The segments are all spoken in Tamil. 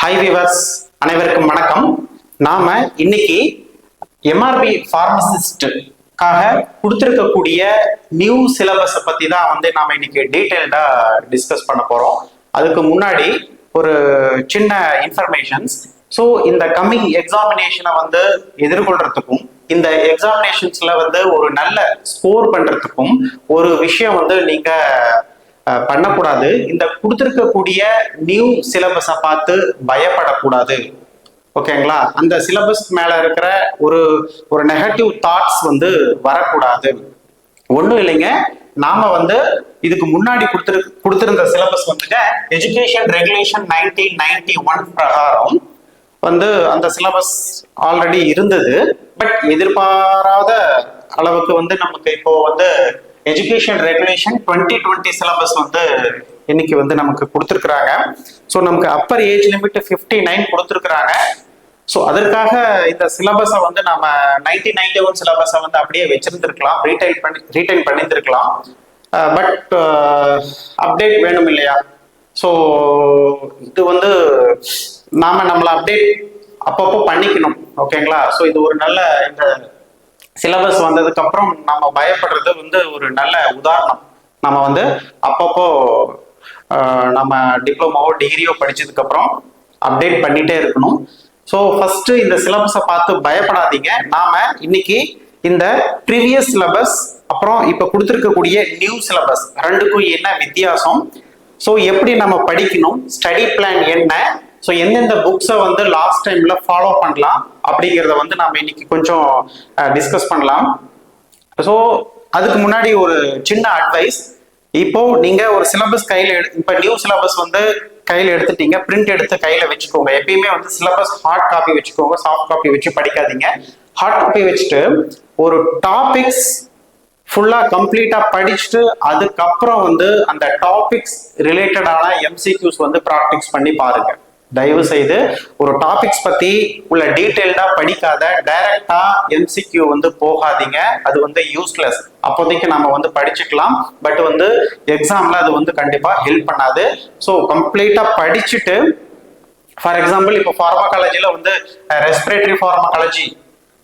ஹாய் விவர்ஸ், அனைவருக்கும் வணக்கம். நாம இன்னைக்கு எம்ஆர்பி ஃபார்மசிஸ்டுக்காக கொடுத்துருக்கக்கூடிய நியூ சிலபஸை பத்தி தான் நாம இன்னைக்கு டீட்டெயில்டா டிஸ்கஸ் பண்ண போறோம். அதுக்கு முன்னாடி ஒரு சின்ன இன்ஃபர்மேஷன்ஸ். ஸோ இந்த கம்மிங் எக்ஸாமினேஷனை எதிர்கொள்றதுக்கும் இந்த எக்ஸாமினேஷன்ஸ்ல ஒரு நல்ல ஸ்கோர் பண்றதுக்கும் ஒரு விஷயம் நீங்க பண்ணக்கூடாது. இந்த கொடுத்துருக்கக்கூடிய நியூ சிலபஸை பார்த்து பயப்படக்கூடாது. ஓகேங்களா? அந்த சிலபஸ் மேல இருக்கிற ஒரு நெகட்டிவ் தாட்ஸ் வரக்கூடாது. ஒன்றும் இல்லைங்க, நாம இதுக்கு முன்னாடி கொடுத்திருந்த சிலபஸ் எஜுகேஷன் ரெகுலேஷன் 1991 பிரகாரம் அந்த சிலபஸ் ஆல்ரெடி இருந்தது. பட் எதிர்பாராத அளவுக்கு நமக்கு இப்போ எஜுகேஷன் ரெகுலேஷன் 2020 சிலபஸ் இன்னைக்கு நமக்கு கொடுத்துருக்குறாங்க. ஸோ நமக்கு அப்பர் ஏஜ் லிமிட் 59 கொடுத்துருக்குறாங்க. ஸோ அதற்காக இந்த சிலபஸை நாம 1991 சிலபஸை அப்படியே வச்சிருந்துருக்கலாம், ரீடைன் பண்ணியிருந்திருக்கலாம். பட் அப்டேட் வேணும் இல்லையா? ஸோ இது நாம நம்மளை அப்டேட் அப்பப்போ பண்ணிக்கணும். ஓகேங்களா? ஸோ இது ஒரு நல்ல இந்த சிலபஸ் வந்ததுக்கு அப்புறம் நம்ம பயப்படுறது ஒரு நல்ல உதாரணம். நம்ம அப்பப்போ நம்ம டிப்ளமோவோ டிகிரியோ படிச்சதுக்கு அப்புறம் அப்டேட் பண்ணிட்டே இருக்கணும். ஸோ ஃபர்ஸ்ட் இந்த சிலபஸை பார்த்து பயப்படாதீங்க. நாம இன்னைக்கு இந்த ப்ரீவியஸ் சிலபஸ் அப்புறம் இப்ப கொடுத்துருக்கக்கூடிய நியூ சிலபஸ் ரெண்டுக்கும் என்ன வித்தியாசம், ஸோ எப்படி நம்ம படிக்கணும், ஸ்டடி பிளான் என்ன, ஸோ எந்தெந்த புக்ஸை லாஸ்ட் டைம்ல ஃபாலோ பண்ணலாம் அப்படிங்கிறத நாம இன்னைக்கு கொஞ்சம் டிஸ்கஸ் பண்ணலாம். ஸோ அதுக்கு முன்னாடி ஒரு சின்ன அட்வைஸ். இப்போ நீங்க ஒரு சிலபஸ் கையில இப்ப நியூ சிலபஸ் கையில எடுத்துட்டீங்க, பிரிண்ட் எடுத்து கையில வச்சுக்கோங்க. எப்பயுமே சிலபஸ் ஹார்ட் காப்பி வச்சுக்கோங்க, சாஃப்ட் காப்பி வச்சு படிக்காதீங்க. ஹார்ட் காப்பி வச்சுட்டு ஒரு டாபிக்ஸ் ஃபுல்லா கம்ப்ளீட்டா படிச்சுட்டு அதுக்கப்புறம் அந்த டாபிக்ஸ் ரிலேட்டடான எம்சிக்யூஸ் ப்ராக்டிஸ் பண்ணி பாருங்க. தயவு செய்து ஒரு டாபிக்ஸ் பத்தி உள்ள டீட்டெயில்டா படிக்காத, டைரக்டா எம்சிக்யூ போகாதீங்க. அது யூஸ்லெஸ். அப்போதைக்கு நாம படிச்சுக்கலாம், பட் எக்ஸாம்ல அது கண்டிப்பா ஹெல்ப் பண்ணாது. ஸோ கம்ப்ளீட்டா படிச்சுட்டு, ஃபார் எக்ஸாம்பிள் இப்போ ஃபார்மகாலஜில ரெஸ்பிரேட்டரி ஃபார்மகாலஜி.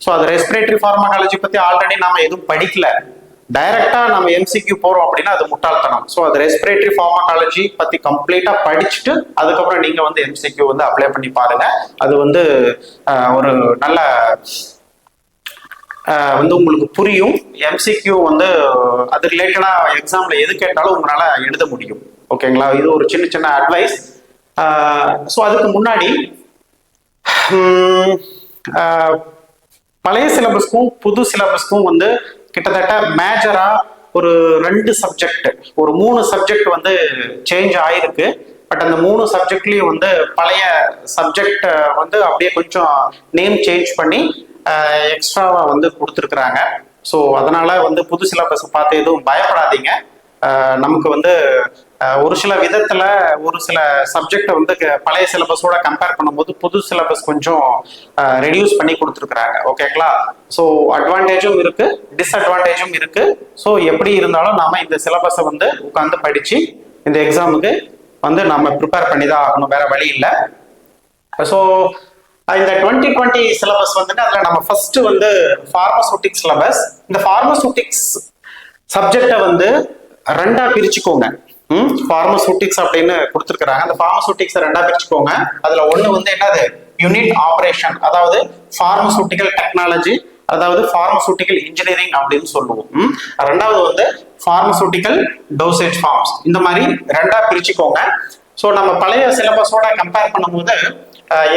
ஸோ அது ரெஸ்பிரேட்டரி ஃபார்மகாலஜி பத்தி ஆல்ரெடி நாம எதுவும் படிக்கல, டைரக்டா நம்ம எம்சிக்யூ போறோம் அப்படின்னா அது முட்டாள்தனம். ஸோ அது ரெஸ்பிரேட்டரி ஃபார்மகாலஜி பத்தி கம்ப்ளீட்டா படிச்சுட்டு அதுக்கப்புறம் நீங்க எம்சிக்யூ அப்ளை பண்ணி பாருங்க. அது ஒரு நல்ல உங்களுக்கு புரியும். எம்சிக்யூ அது ரிலேட்டடா எக்ஸாம்ல எது கேட்டாலும் உங்களால எழுத முடியும். ஓகேங்களா? இது ஒரு சின்ன சின்ன அட்வைஸ். ஸோ அதுக்கு முன்னாடி பழைய சிலபஸ்க்கும் புது சிலபஸ்க்கும் கிட்டத்தட்ட மேஜரா ஒரு 2 சப்ஜெக்ட், ஒரு 3 சப்ஜெக்ட் சேஞ்ச் ஆயிருக்கு. பட் அந்த 3 சப்ஜெக்ட்லயும் பழைய சப்ஜெக்ட் அப்படியே கொஞ்சம் நேம் சேஞ்ச் பண்ணி எக்ஸ்ட்ராவா கொடுத்துருக்குறாங்க. ஸோ அதனால புது சிலபஸ் பார்த்து எதுவும் பயப்படாதீங்க. நமக்கு ஒரு சில விதத்துல ஒரு சில சப்ஜெக்ட் பழைய சிலபஸோட கம்பேர் பண்ணும்போது புது சிலபஸ் கொஞ்சம் ரெடியூஸ் பண்ணி கொடுத்துருக்குறாங்க. ஓகேங்களா? ஸோ அட்வான்டேஜும் இருக்கு, டிஸ்அட்வான்டேஜும் இருக்கு. ஸோ எப்படி இருந்தாலும் நாம இந்த சிலபஸை உட்காந்து படிச்சு இந்த எக்ஸாமுக்கு நாம ப்ரிப்பேர் பண்ணி தான் ஆகணும், வேற வழி இல்லை. ஸோ இந்த 2020 சிலபஸ் அதுல நம்ம ஃபர்ஸ்ட் ஃபார்மசூட்டிக்ஸ் சிலபஸ். இந்த ஃபார்மசூட்டிக்ஸ் சப்ஜெக்டை ரெண்டா பிரிச்சுக்கோங்க. ஃபார்மசூட்டிக்ஸ் அப்படின்னு கொடுத்துருக்காங்க. அந்த ஃபார்மசூட்டிக்ஸ் ரெண்டா பிரிச்சுக்கோங்க. அதுல ஒண்ணு என்னது, யூனிட் ஆபரேஷன், அதாவது ஃபார்மசூட்டிக்கல் டெக்னாலஜி, அதாவது ஃபார்மசூட்டிக்கல் இன்ஜினியரிங் அப்படின்னு சொல்லுவோம். ரெண்டாவது ஃபார்மசூட்டிக்கல் டோசேஜ் ஃபார்ம்ஸ். இந்த மாதிரி ரெண்டா பிரிச்சுக்கோங்க. ஸோ நம்ம பழைய சிலபஸோட கம்பேர் பண்ணும்போது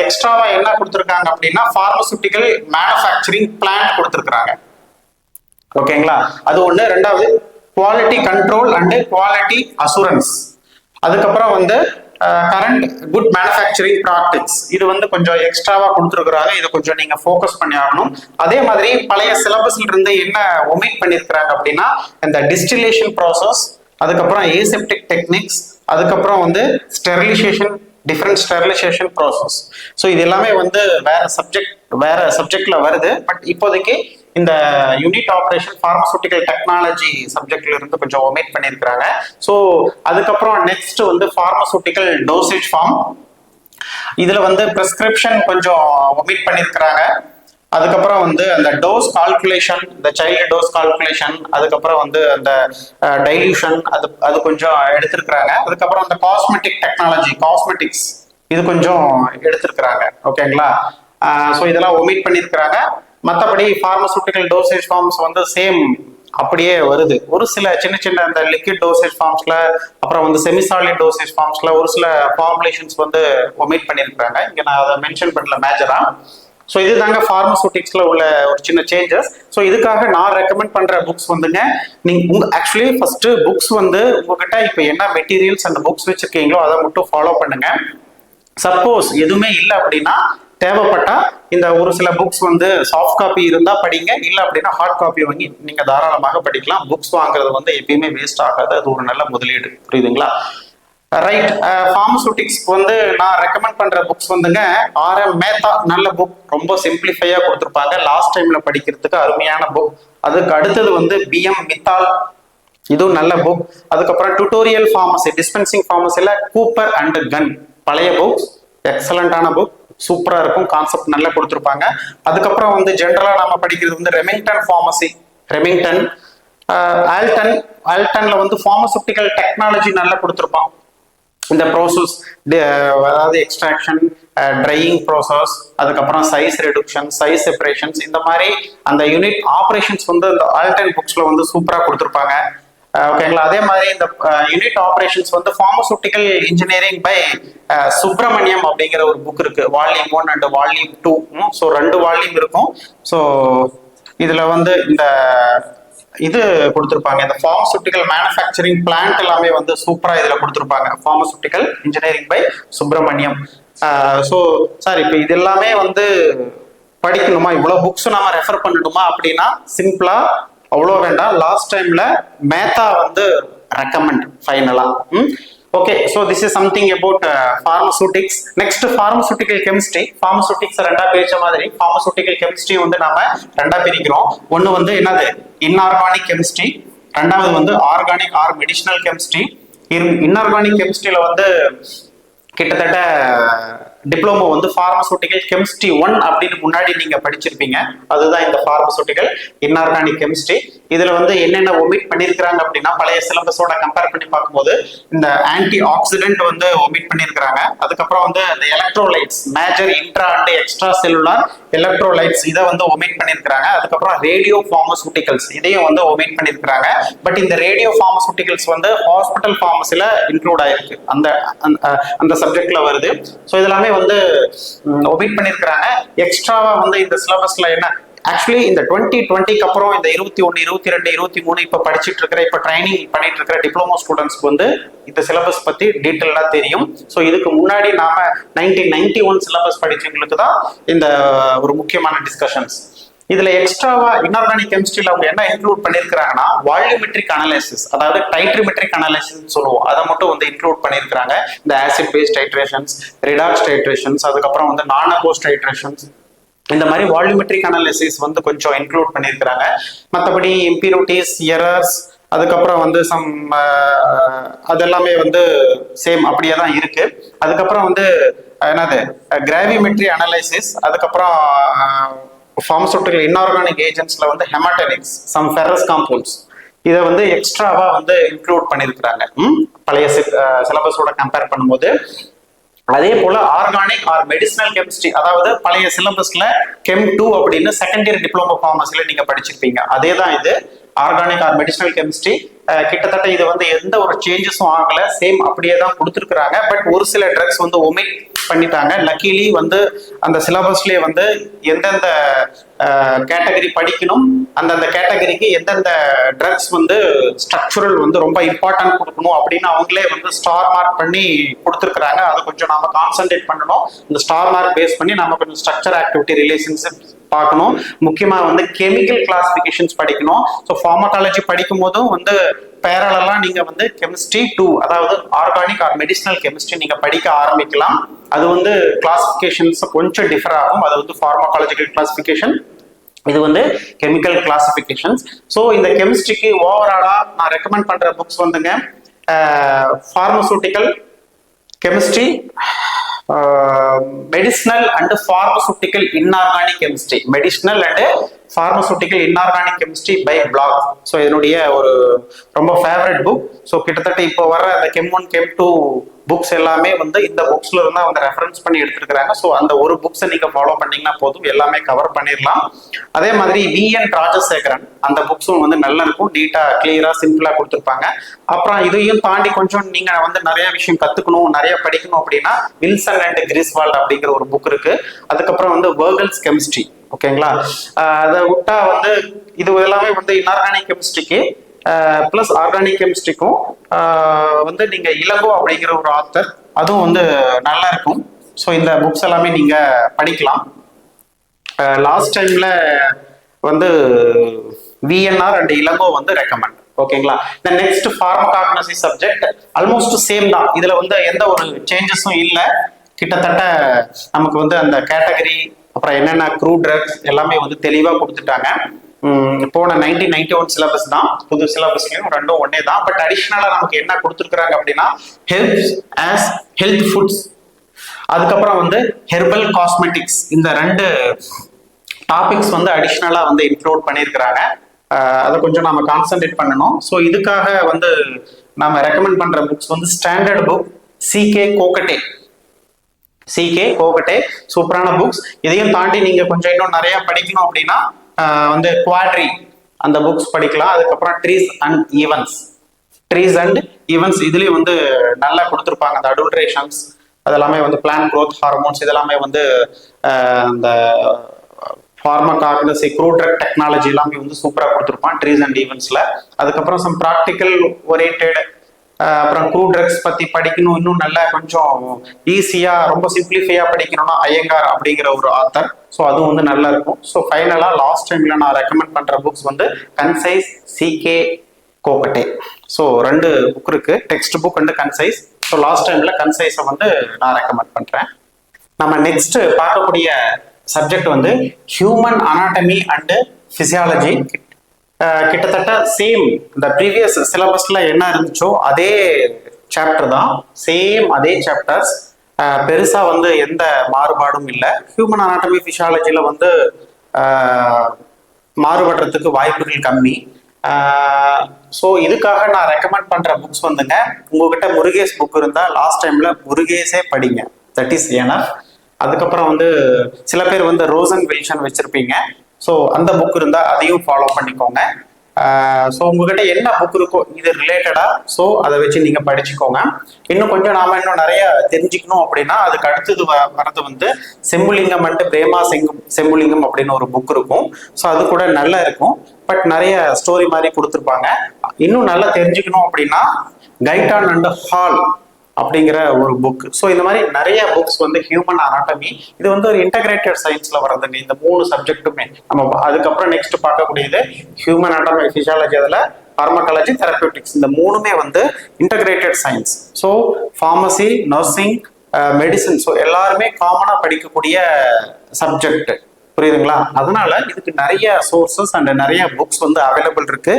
எக்ஸ்ட்ராவா என்ன கொடுத்துருக்காங்க அப்படின்னா ஃபார்மசூட்டிக்கல் மேனுஃபேக்சரிங் பிளான்ட் கொடுத்துருக்காங்க. ஓகேங்களா? அது ஒண்ணு. ரெண்டாவது quality control and quality assurance. அதுக்கப்புறம் கரண்ட் குட் மேனுஃபேக்சரிங் ப்ராக்டிக்ஸ். இது கொஞ்சம் எக்ஸ்ட்ராவா கொடுத்துருக்குறாங்க. இதை கொஞ்சம் நீங்க ஃபோக்கஸ் பண்ணி ஆகணும். அதே மாதிரி பழைய சிலபஸ்ல இருந்து என்ன ஒமிட் பண்ணிருக்கிறாங்க அப்படின்னா இந்த டிஸ்டிலேஷன் ப்ராசஸ், அதுக்கப்புறம் ஏசெப்டிக் டெக்னிக்ஸ், அதுக்கப்புறம் sterilization, different sterilization process. So இது எல்லாமே வேற சப்ஜெக்ட்ல வருது. பட் இப்போதைக்கு இந்த யூனிட் ஆபரேஷன் ஃபார்மசூட்டிக்கல் டெக்னாலஜி சப்ஜெக்ட்ல இருந்து கொஞ்சம் ஒமிட் பண்ணியிருக்கிறாங்க. ஸோ அதுக்கப்புறம் நெக்ஸ்ட் ஃபார்மசூட்டிக்கல் டோசேஜ் ஃபார்ம். இதுல வந்து பிரிஸ்கிரிப்ஷன் கொஞ்சம் ஒமிட் பண்ணியிருக்கிறாங்க. அதுக்கப்புறம் வந்து அந்த டோஸ் கால்குலேஷன், இந்த சைல்டு டோஸ் கால்குலேஷன், அதுக்கப்புறம் வந்து அந்த டைல்யூஷன் அது கொஞ்சம் எடுத்திருக்கிறாங்க. அதுக்கப்புறம் அந்த காஸ்மெட்டிக் டெக்னாலஜி, காஸ்மெட்டிக்ஸ் இது கொஞ்சம் எடுத்திருக்கிறாங்க. ஓகேங்களா? ஸோ இதெல்லாம் ஒமிட் பண்ணியிருக்கிறாங்க. மற்றபடி ஃபார்மசூட்டிக்கல் டோசேஜ் ஃபார்ம்ஸ் வந்து சேம் அப்படியே வருது. ஒரு சில சின்ன சின்ன அந்த லிக்விட் டோசேஜ் ஃபார்ம்ஸ்ல, அப்புறம் வந்து செமிசாலிட் டோசேஜ் ஃபார்ம்ஸ்ல ஒரு சில ஃபார்முலேஷன்ஸ் வந்து ஒமிட் பண்ணியிருக்கிறாங்க. இங்க நான் அதை மென்ஷன் பண்ணல மேஜரா. ஸோ இதுதாங்க ஃபார்மசூட்டிக்ஸ்ல உள்ள ஒரு சின்ன சேஞ்சஸ். ஸோ இதுக்காக நான் ரெக்கமெண்ட் பண்ற புக்ஸ் வந்துங்க, நீங்க ஆக்சுவலி ஃபர்ஸ்ட் புக்ஸ் வந்து உங்ககிட்ட இப்போ என்ன மெட்டீரியல்ஸ் அந்த புக்ஸ் வச்சிருக்கீங்களோ அதை மட்டும் ஃபாலோ பண்ணுங்க. சப்போஸ் எதுவுமே இல்லை அப்படின்னா தேவைப்பட்டா இந்த ஒரு சில புக்ஸ் வந்து சாஃப்ட் காப்பி இருந்தா படிங்க, இல்லை அப்படின்னா ஹார்ட் காப்பி வாங்கி நீங்க தாராளமாக படிக்கலாம். புக்ஸ் வாங்குறது வந்து எப்பயுமே வேஸ்ட் ஆகாது, அது ஒரு நல்ல முதலீடு. புரியுதுங்களா? ரைட். ஃபார்மசூட்டிக்ஸ்க்கு வந்து நான் ரெக்கமெண்ட் பண்ற புக்ஸ் வந்துங்க RM மேத்தா, நல்ல புக், ரொம்ப சிம்பிளிஃபையா கொடுத்துருப்பாங்க, லாஸ்ட் டைம்ல படிக்கிறதுக்கு அருமையான புக். அதுக்கு அடுத்தது வந்து BM மித்தால், இதுவும் நல்ல புக். அதுக்கப்புறம் டுட்டோரியல் ஃபார்மசி, டிஸ்பென்சிங் ஃபார்மசில கூப்பர் அண்ட் கன், பழைய புக்ஸ், எக்ஸலண்டான புக், சூப்பரா இருக்கும், கான்செப்ட் நல்லா கொடுத்துருப்பாங்க. அதுக்கப்புறம் வந்து ஜென்ரலா நம்ம படிக்கிறது வந்து ரெமிங்டன் ஃபார்மசி, ரெமிங்டன், ஆல்டன்ல வந்து ஃபார்மசூட்டிக்கல் டெக்னாலஜி நல்லா கொடுத்துருப்பான். இந்த ப்ரோசஸ், அதாவது எக்ஸ்ட்ராக்ஷன், ட்ரையிங் ப்ரோசஸ், அதுக்கப்புறம் சைஸ் ரெடுக்ஷன், சைஸ் செப்பரேஷன்ஸ், இந்த மாதிரி அந்த யூனிட் ஆப்ரேஷன்ஸ் வந்து இந்த ஆல்டன் புக்ஸ்ல வந்து சூப்பரா கொடுத்துருப்பாங்க. ஓகேங்களா? அதே மாதிரி இந்த யூனிட் ஆப்ரேஷன்ஸ் வந்து ஃபார்மசூட்டிக்கல் இன்ஜினியரிங் பை சுப்பிரமணியம் அப்படிங்கிற ஒரு புக் இருக்கு, volume 1 and volume 2. So 2 volume இருக்கும். ஸோ இதுல வந்து இந்த இது கொடுத்துருப்பாங்க, இந்த ஃபார்மசூட்டிக்கல் மேனுஃபேக்சரிங் பிளான்ட் எல்லாமே வந்து சூப்பரா இதுல கொடுத்துருப்பாங்க, pharmaceutical engineering by Subramaniam. So sir இப்போ இது எல்லாமே வந்து படிக்கணுமா, இவ்வளவு புக்ஸ் நாம ரெஃபர் பண்ணணுமா அப்படின்னா சிம்பிளா அவ்வளோ வேண்டாம். லாஸ்ட் டைம்ல மேத்தா வந்து ரெக்கமெண்ட் ஃபைனலா. Okay, so this is something about pharmaceutics. Next pharmaceutical chemistry. Pharmaceutics ரெண்டா பிரிச்ச மாதிரி ஃபார்மசூட்டிக்கல் கெமிஸ்ட்ரி வந்து நாம ரெண்டா பிரிக்கிறோம். ஒன்று வந்து என்னது இன்ஆர்கானிக் கெமிஸ்ட்ரி, ரெண்டாவது வந்து organic or medicinal chemistry. Inorganic கெமிஸ்ட்ரியில வந்து கிட்டத்தட்ட டிப்ளமோ வந்து ஃபார்மசூட்டிக்கல் கெமிஸ்ட்ரி 1 அப்படின்னு முன்னாடி நீங்க படிச்சிருப்பீங்க, அதுதான் இந்த ஃபார்மசூட்டிக்கல் இன்ஆர்கானிக் கெமிஸ்ட்ரி. இதுல வந்து என்னென்ன ஒமிட் பண்ணிருக்கிறாங்க அப்படின்னா பழைய சிலபஸோட கம்பேர் பண்ணி பார்க்கும்போது இந்த ஆன்டி ஆக்சிடென்ட் வந்து ஒமிட் பண்ணிருக்கிறாங்க. அதுக்கப்புறம் வந்து இந்த electrolytes, major intra and extra cellular electrolytes, இதை வந்து ஒமிட் பண்ணிருக்கிறாங்க. அதுக்கப்புறம் ரேடியோ ஃபார்மசூட்டிகல்ஸ், இதையும் வந்து ஒமிட் பண்ணிருக்கிறாங்க. பட் இந்த ரேடியோ ஃபார்மசூட்டிகல்ஸ் வந்து ஹாஸ்பிட்டல் ஃபார்மசில இன்க்ளூட் ஆயிருக்கு, அந்த சப்ஜெக்ட்ல வருது. ஸோ இதெல்லாமே வந்து ஒமிட் பண்ணிருக்கிறாங்க. எக்ஸ்ட்ராவா வந்து இந்த சிலபஸ்ல என்ன ஆக்சுவலி இந்த 2020க்கு அப்புறம் இந்த 21, 22, 23 இப்ப படிச்சுட்டு இருக்கிற, இப்ப ட்ரைனிங் பண்ணிட்டு இருக்கிற டிப்ளமோ ஸ்டூடெண்ட்ஸ்க்கு வந்து இந்த சிலபஸ் பத்தி டீட்டெயிலா தெரியும். ஸோ இதுக்கு முன்னாடி நாம 1991 சிலபஸ் படிச்சவங்களுக்கு தான் இந்த ஒரு முக்கியமான டிஸ்கஷன்ஸ். இதுல எக்ஸ்ட்ராவா இன்ஆர்கானிக் கெமிஸ்ட்ரியில அவங்க என்ன இன்க்ளூட் பண்ணிருக்காங்கன்னா வால்யூமெட்ரிக் அனாலிசிஸ், அதாவது டைட்ரிமெட்ரிக் அனாலிசிஸ் சொல்லுவோம், அதை மட்டும் வந்து இன்க்ளூட் பண்ணிருக்காங்க. இந்த ஆசிட் பேஸ் டைட்ரேஷன்ஸ், ரிடாக்ஸ் டைட்ரேஷன்ஸ், அதுக்கப்புறம் வந்து நானகோஸ் டைட்ரேஷன்ஸ், இந்த மாதிரி வால்யூமெட்ரிக் அனாலிசிஸ் வந்து கொஞ்சம் இன்க்ளூட் பண்ணியிருக்கிறாங்க. மற்றபடி இம்பியூரிட்டிஸ், எரர்ஸ், அதுக்கப்புறம் வந்து சம் அதெல்லாமே வந்து சேம் அப்படியே தான் இருக்கு. அதுக்கப்புறம் வந்து என்னது கிராவிமெட்ரி அனலைசிஸ், அதுக்கப்புறம் ஃபார்மசூட்டிக்கல் இன்ஆர்கானிக் ஏஜென்ட்ஸ்ல வந்து ஹெமாட்டனிக்ஸ், சம் ஃபெரஸ் காம்பவுண்ட்ஸ், இதை வந்து எக்ஸ்ட்ராவா வந்து இன்க்ளூட் பண்ணியிருக்கிறாங்க பழைய சிலபஸோட கம்பேர் பண்ணும்போது. அதே போல ஆர்கானிக் ஆர் மெடிசினல் கெமிஸ்ட்ரி, அதாவது பழைய சிலபஸ்ல Chem 2 அப்படின்னு செகண்ட் இயர் டிப்ளமோ ஃபார்மசில நீங்க படிச்சிருப்பீங்க, அதே தான் இது ஆர்கானிக் ஆர் மெடிசினல் கெமிஸ்ட்ரி. கிட்டத்தட்ட இது வந்து எந்த ஒரு சேஞ்சஸும் ஆகல, சேம் அப்படியே தான் கொடுத்துருக்குறாங்க. பட் ஒரு சில ட்ரக்ஸ் வந்து ஒமிட் பண்ணிட்டாங்க. லக்கிலி வந்து அந்த சிலபஸ்லயே வந்து எந்தெந்த கேட்டகரி படிக்கணும், அந்தந்த கேட்டகரிக்கு எந்தெந்த ட்ரக்ஸ் வந்து ஸ்ட்ரக்சுரல் வந்து ரொம்ப இம்பார்ட்டன்ட் கொடுக்கணும் அப்படின்னு அவங்களே வந்து ஸ்டார் மார்க் பண்ணி கொடுத்துருக்குறாங்க. அதை கொஞ்சம் நாம கான்சென்ட்ரேட் பண்ணணும். இந்த ஸ்டார் மார்க் பேஸ் பண்ணி நம்ம கொஞ்சம் ஸ்ட்ரக்சர் ஆக்டிவிட்டி ரிலேஷன்ஷிப் பார்க்கணும். முக்கியமா வந்து கெமிக்கல் கிளாசிபிகேஷன்ஸ் படிக்கணும். ஸோ ஃபார்மகாலஜி படிக்கும் போதும் வந்து பேரலா நீங்க வந்து கெமிஸ்ட்ரி 2, அதாவது ஆர்கானிக் ஆர் மெடிசினல் கெமிஸ்ட்ரி நீங்க படிக்க ஆரம்பிக்கலாம். அது வந்து கிளாசிபிகேஷன்ஸ் கொஞ்சம் டிஃபர் ஆகும். அது வந்து ஃபார்மகாலஜிக்கல் கிளாசிபிகேஷன், இது வந்து கெமிக்கல் கிளாசிபிகேஷன்ஸ். ஸோ இந்த கெமிஸ்ட்ரிக்கு ஓவராலா நான் ரெக்கமெண்ட் பண்ற புக்ஸ் வந்துங்க pharmaceutical chemistry medicinal and pharmaceutical inorganic chemistry, medicinal and pharmaceutical inorganic chemistry by Black. So இதனுடைய ஒரு ரொம்ப ஃபேவரட் புக். ஸோ கிட்டத்தட்ட இப்போ வர அந்த கெம் 1 கெம் 2 புக்ஸ் எல்லாமே வந்து இந்த புக்ஸ்ல இருந்தா வந்து ரெஃபரன்ஸ் பண்ணி எடுத்துருக்காங்க. ஸோ அந்த ஒரு புக்ஸை நீங்க ஃபாலோ பண்ணீங்கன்னா போதும், எல்லாமே கவர் பண்ணிடலாம். அதே மாதிரி VN ராஜசேகரன் அந்த புக்ஸும் வந்து நல்லா இருக்கும், நீட்டா கிளியரா சிம்பிளா கொடுத்துருப்பாங்க. அப்புறம் இதையும் தாண்டி கொஞ்சம் நீங்க வந்து நிறைய விஷயம் கத்துக்கணும், நிறைய படிக்கணும் அப்படின்னா வில்சன் அண்ட் கிரிஸ்வால்ட் அப்படிங்கிற ஒரு புக் இருக்கு. அதுக்கப்புறம் வந்து வேர்கல்ஸ் கெமிஸ்ட்ரி, ஓகேங்களா. அதை விட்டா வந்து இது எல்லாமே வந்து இன்ஆர்கானிக் கெமிஸ்ட்ரிக்கு பிளஸ் ஆர்கானிக் கெமிஸ்ட்ரிக்கும் வந்து நீங்க இளங்கோ அப்படிங்கிற ஒரு ஆத்தர், அதுவும் வந்து நல்லா இருக்கும். ஸோ இந்த புக்ஸ் எல்லாமே நீங்க படிக்கலாம். லாஸ்ட் டைம்ல வந்து VNR அண்ட் இளங்கோ வந்து ரெக்கமெண்ட், ஓகேங்களா. இந்த next pharmacognosy subject almost same தான். இதுல வந்து எந்த ஒரு சேஞ்சஸும் இல்லை. கிட்டத்தட்ட நமக்கு வந்து அந்த கேட்டகரி அப்புறம் என்னென்ன க்ரூ ட்ரக்ஸ் எல்லாமே வந்து தெளிவாக கொடுத்துட்டாங்க. போன 1991 சிலபஸ் தான், புது சிலபஸ்லயும் ரெண்டும் ஒன்னே தான். பட் அடிஷ்னலா நமக்கு என்ன கொடுத்துருக்காங்க அப்படின்னா ஹெல்த் ஃபுட்ஸ், அதுக்கப்புறம் வந்து ஹெர்பல் காஸ்மெட்டிக்ஸ், இந்த 2 டாபிக்ஸ் வந்து அடிஷ்னலா வந்து இன்க்ளூட் பண்ணியிருக்கிறாங்க. அதை கொஞ்சம் நாம கான்சென்ட்ரேட் பண்ணணும். ஸோ இதுக்காக வந்து நாம ரெக்கமெண்ட் பண்ற புக்ஸ் வந்து ஸ்டாண்டர்ட் புக் CK கோகட்டே, சூப்பரான புக்ஸ். இதையும் தாண்டி நீங்க கொஞ்சம் இன்னும் நிறைய படிக்கணும் அப்படின்னா வந்து குவாட்ரி அந்த புக்ஸ் படிக்கலாம். அதுக்கப்புறம் ட்ரீஸ் அண்ட் ஈவன்ஸ் இதுலயும் வந்து நல்லா கொடுத்துருப்பாங்க. அந்த அடல்ட்ரேஷன்ஸ் அதெல்லாமே வந்து பிளான் க்ரோத் ஹார்மோன்ஸ் இதெல்லாமே வந்து அந்த ஃபார்மகாக்னசி க்ரூ ட்ரக் டெக்னாலஜி எல்லாமே வந்து சூப்பரா கொடுத்துருப்பான் ட்ரீஸ் அண்ட் ஈவன்ஸ்ல. அதுக்கப்புறம் சம் ப்ராக்டிக்கல் ஓரியன்டட், அப்புறம் க்ரூ ட்ரக்ஸ் பத்தி படிக்கணும், இன்னும் நல்லா கொஞ்சம் ஈஸியா ரொம்ப சிம்பிளிஃபையா படிக்கணும்னா ஐயங்கார் அப்படிங்கிற ஒரு ஆத்தர். ஸோ அதுவும் வந்து நல்லா இருக்கும். ஸோ ஃபைனலா லாஸ்ட் டைம்ல நான் ரெக்கமெண்ட் பண்ற புக்ஸ் வந்து கன்சைஸ் CK கோகட்டே. ஸோ 2 புக் இருக்கு, text book and concise. So last டைம்ல கன்சைஸை வந்து நான் ரெக்கமெண்ட் பண்றேன். நம்ம நெக்ஸ்ட் பார்க்கக்கூடிய சப்ஜெக்ட் வந்து ஹியூமன் அனாட்டமி அண்ட் பிசியாலஜி. கிட்டத்தட்ட சேம் இந்த ப்ரீவியஸ் சிலபஸ்ல என்ன இருந்துச்சோ அதே சாப்டர் தான், சேம் அதே சாப்டர்ஸ். பெருசா வந்து எந்த மாறுபாடும் இல்லை. ஹியூமன் அனாட்டமி பிசியாலஜில வந்து மாறுபடுறதுக்கு வாய்ப்புகள் கம்மி. ஸோ இதுக்காக நான் ரெக்கமெண்ட் பண்ற புக்ஸ் வந்துங்க, உங்ககிட்ட முருகேஷ் புக் இருந்தா லாஸ்ட் டைம்ல முருகேஷே படிங்க, தட் இஸ் எனஃப். அதுக்கப்புறம் வந்து சில பேர் வந்து ரோசன் வில்சன் வச்சிருப்பீங்க. ஸோ அந்த புக் இருந்தால் அதையும் ஃபாலோ பண்ணிக்கோங்க. ஸோ உங்ககிட்ட என்ன புக் இருக்கோ இது ரிலேட்டடா, ஸோ அதை வச்சு நீங்க படிச்சுக்கோங்க. இன்னும் கொஞ்சம் நாம இன்னும் நிறைய தெரிஞ்சுக்கணும் அப்படின்னா அதுக்கு அடுத்தது வரது வந்து செம்புலிங்கம் அண்ட் பிரேமா செம்புலிங்கம் அப்படின்னு ஒரு புக் இருக்கும். ஸோ அது கூட நல்லா இருக்கும், பட் நிறைய ஸ்டோரி மாதிரி கொடுத்துருப்பாங்க. இன்னும் நல்லா தெரிஞ்சுக்கணும் அப்படின்னா கைட்டான் அண்ட் ஹால் அப்படிங்கிற ஒரு புக். ஸோ இந்த மாதிரி நிறைய புக்ஸ் வந்து ஹியூமன் அனாட்டமி, இது வந்து ஒரு இன்டகிரேட்டட் சயின்ஸ்ல வர்றதுங்க இந்த 3 சப்ஜெக்ட்டுமே. நம்ம அதுக்கப்புறம் நெக்ஸ்ட் பார்க்கக்கூடியது ஹியூமன் அனாட்டமி பிசியாலஜி, அதில் ஃபார்மகாலஜி, தெரபியூட்டிக்ஸ், இந்த 3மே வந்து integrated science. So pharmacy, nursing, medicine, so எல்லாருமே காமனா படிக்கக்கூடிய சப்ஜெக்ட், புரியுதுங்களா. அதனால இதுக்கு நிறைய சோர்சஸ் அண்ட் நிறைய புக்ஸ் வந்து அவைலபிள் இருக்கு.